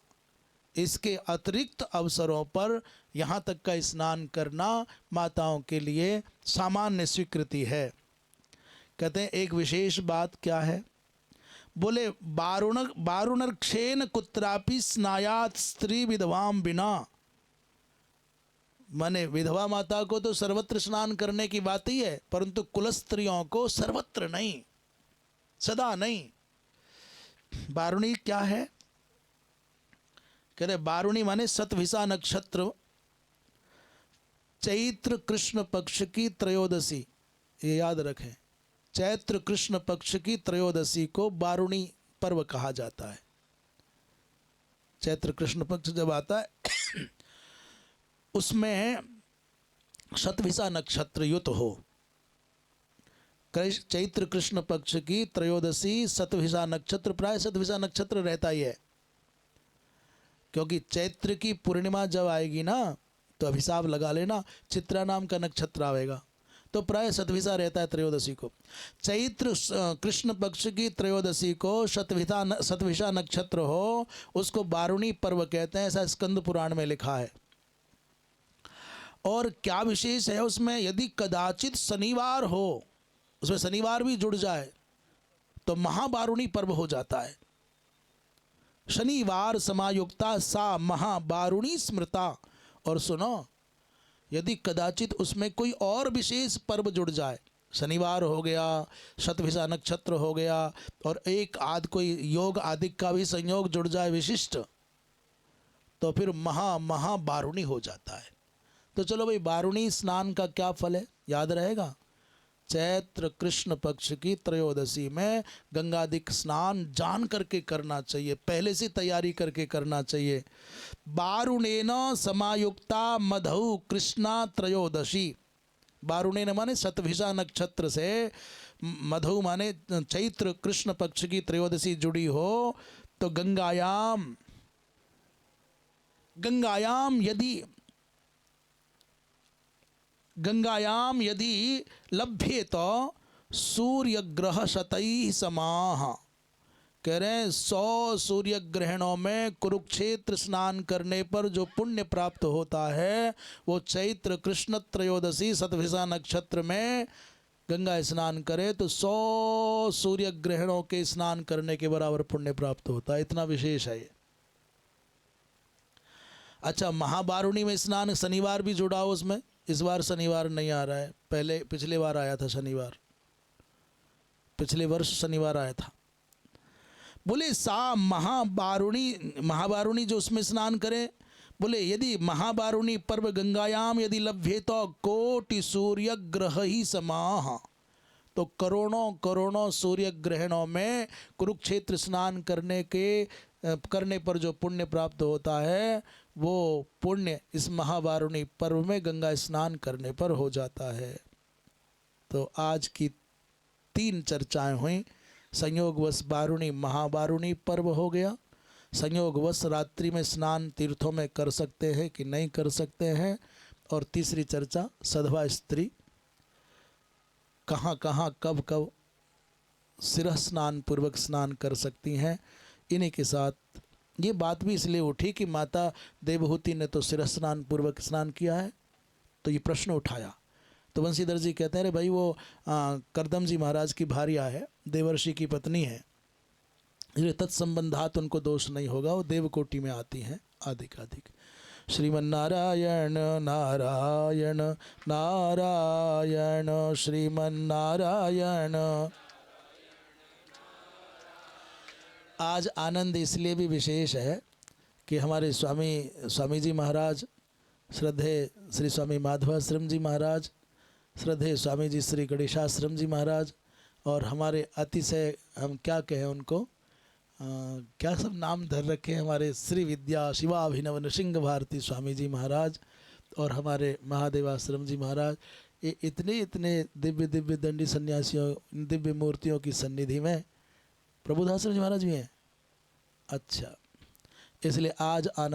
इसके अतिरिक्त अवसरों पर यहाँ तक का स्नान करना माताओं के लिए सामान्य स्वीकृति है। कहते हैं एक विशेष बात क्या है? बोले बारुणक्षेन कुत्रापि स्नायात स्त्री विधवाम बिना, माने विधवा माता को तो सर्वत्र स्नान करने की बात ही है, परंतु कुलस्त्रियों को सर्वत्र नहीं, सदा नहीं। बारुणी क्या है? कह रहे बारुणी माने सतभिषा नक्षत्र, चैत्र कृष्ण पक्ष की त्रयोदशी, ये याद रखें, चैत्र कृष्ण पक्ष की त्रयोदशी को बारुणी पर्व कहा जाता है। चैत्र कृष्ण पक्ष जब आता है उसमें शतभिषा नक्षत्र युत हो, चैत्र कृष्ण पक्ष की त्रयोदशी शतभिषा नक्षत्र, प्राय शतभिषा नक्षत्र रहता ही है, क्योंकि चैत्र की पूर्णिमा जब आएगी ना तो अभिशाप लगा लेना, चित्रा नाम का नक्षत्र आएगा तो प्राय शतभिषा रहता है त्रयोदशी को। चैत्र कृष्ण पक्ष की त्रयोदशी को शतभिषा नक्षत्र हो, उसको बारुणी पर्व कहते हैं, ऐसा स्कंद पुराण में लिखा है। और क्या विशेष है उसमें? यदि कदाचित शनिवार हो, उसमें शनिवार भी जुड़ जाए तो महाबारुणी पर्व हो जाता है। शनिवार समायुक्ता सा महाबारुणी स्मृता। और सुनो, यदि कदाचित उसमें कोई और विशेष पर्व जुड़ जाए, शनिवार हो गया, शतभिषा नक्षत्र हो गया, और एक आध कोई योग आदि का भी संयोग जुड़ जाए विशिष्ट, तो फिर महाबारुणी हो जाता है। तो चलो भाई, बारुणी स्नान का क्या फल है याद रहेगा? चैत्र कृष्ण पक्ष की त्रयोदशी में गंगादिक स्नान जान करके करना चाहिए, पहले से तैयारी करके करना चाहिए। बारुणेन समायुक्ता मधु कृष्णा त्रयोदशी, बारुणेन माने शतभिषा नक्षत्र से, मधु माने चैत्र कृष्ण पक्ष की त्रयोदशी जुड़ी हो तो गंगायाम यदि लभ्येत सूर्य ग्रह शतैः समाह। कह रहे हैं 100 सूर्य ग्रहणों में कुरुक्षेत्र स्नान करने पर जो पुण्य प्राप्त होता है वो चैत्र कृष्ण त्रयोदशी शतभिषा नक्षत्र में गंगा स्नान करे तो 100 सूर्य ग्रहणों के स्नान करने के बराबर पुण्य प्राप्त होता है। इतना विशेष है ये। अच्छा, महाबारुणी में स्नान शनिवार भी जुड़ा हो उसमें, इस बार शनिवार नहीं आ रहा है, पहले पिछले बार आया था शनिवार। पिछले वर्ष शनिवार आया था। बोले सा महाबारुणी जो उसमें स्नान करें, बोले यदि महाबारुणी पर्व गंगायाम यदि लभ्ये तो कोटि सूर्य ग्रह ही समाह, तो करोड़ों करोड़ों सूर्य ग्रहणों में कुरुक्षेत्र स्नान करने पर जो पुण्य प्राप्त होता है वो पुण्य इस महाबारुणी पर्व में गंगा स्नान करने पर हो जाता है। तो आज की 3 चर्चाएं हुई। संयोगवश बारुणी महाबारुणी पर्व हो गया, संयोगवश रात्रि में स्नान तीर्थों में कर सकते हैं कि नहीं कर सकते हैं, और तीसरी चर्चा सधवा स्त्री कहाँ कहाँ कब कब सिरह स्नान पूर्वक स्नान कर सकती हैं। इन्हीं के साथ ये बात भी इसलिए उठी कि माता देवहूति ने तो सिरह स्नान पूर्वक स्नान किया है, तो ये प्रश्न उठाया। तो बंशीधर जी कहते हैं अरे भाई वो करदम जी महाराज की भार्या है, देवर्षि की पत्नी है, इसलिए तत्संबंधात उनको दोष नहीं होगा, वो देवकोटि में आती हैं अधिक। श्रीमन्नारायण नारायण नारायण श्रीमन्नारायण। आज आनंद इसलिए भी विशेष है कि हमारे स्वामी जी महाराज, श्रद्धे श्री स्वामी माधवाश्रम जी महाराज, श्रद्धे स्वामी जी श्री गणेशाश्रम जी महाराज, और हमारे अतिशय हम क्या कहें उनको क्या सब नाम धर रखे हैं, हमारे श्री विद्या शिवाभिनव नृसिंह भारती स्वामी जी महाराज और हमारे महादेवाश्रम जी महाराज, ये इतने दिव्य दंडी सन्यासियों, दिव्य मूर्तियों की सन्निधि में प्रबुद्धाश्रम जी महाराज भी हैं। अच्छा, इसलिए आज आनंद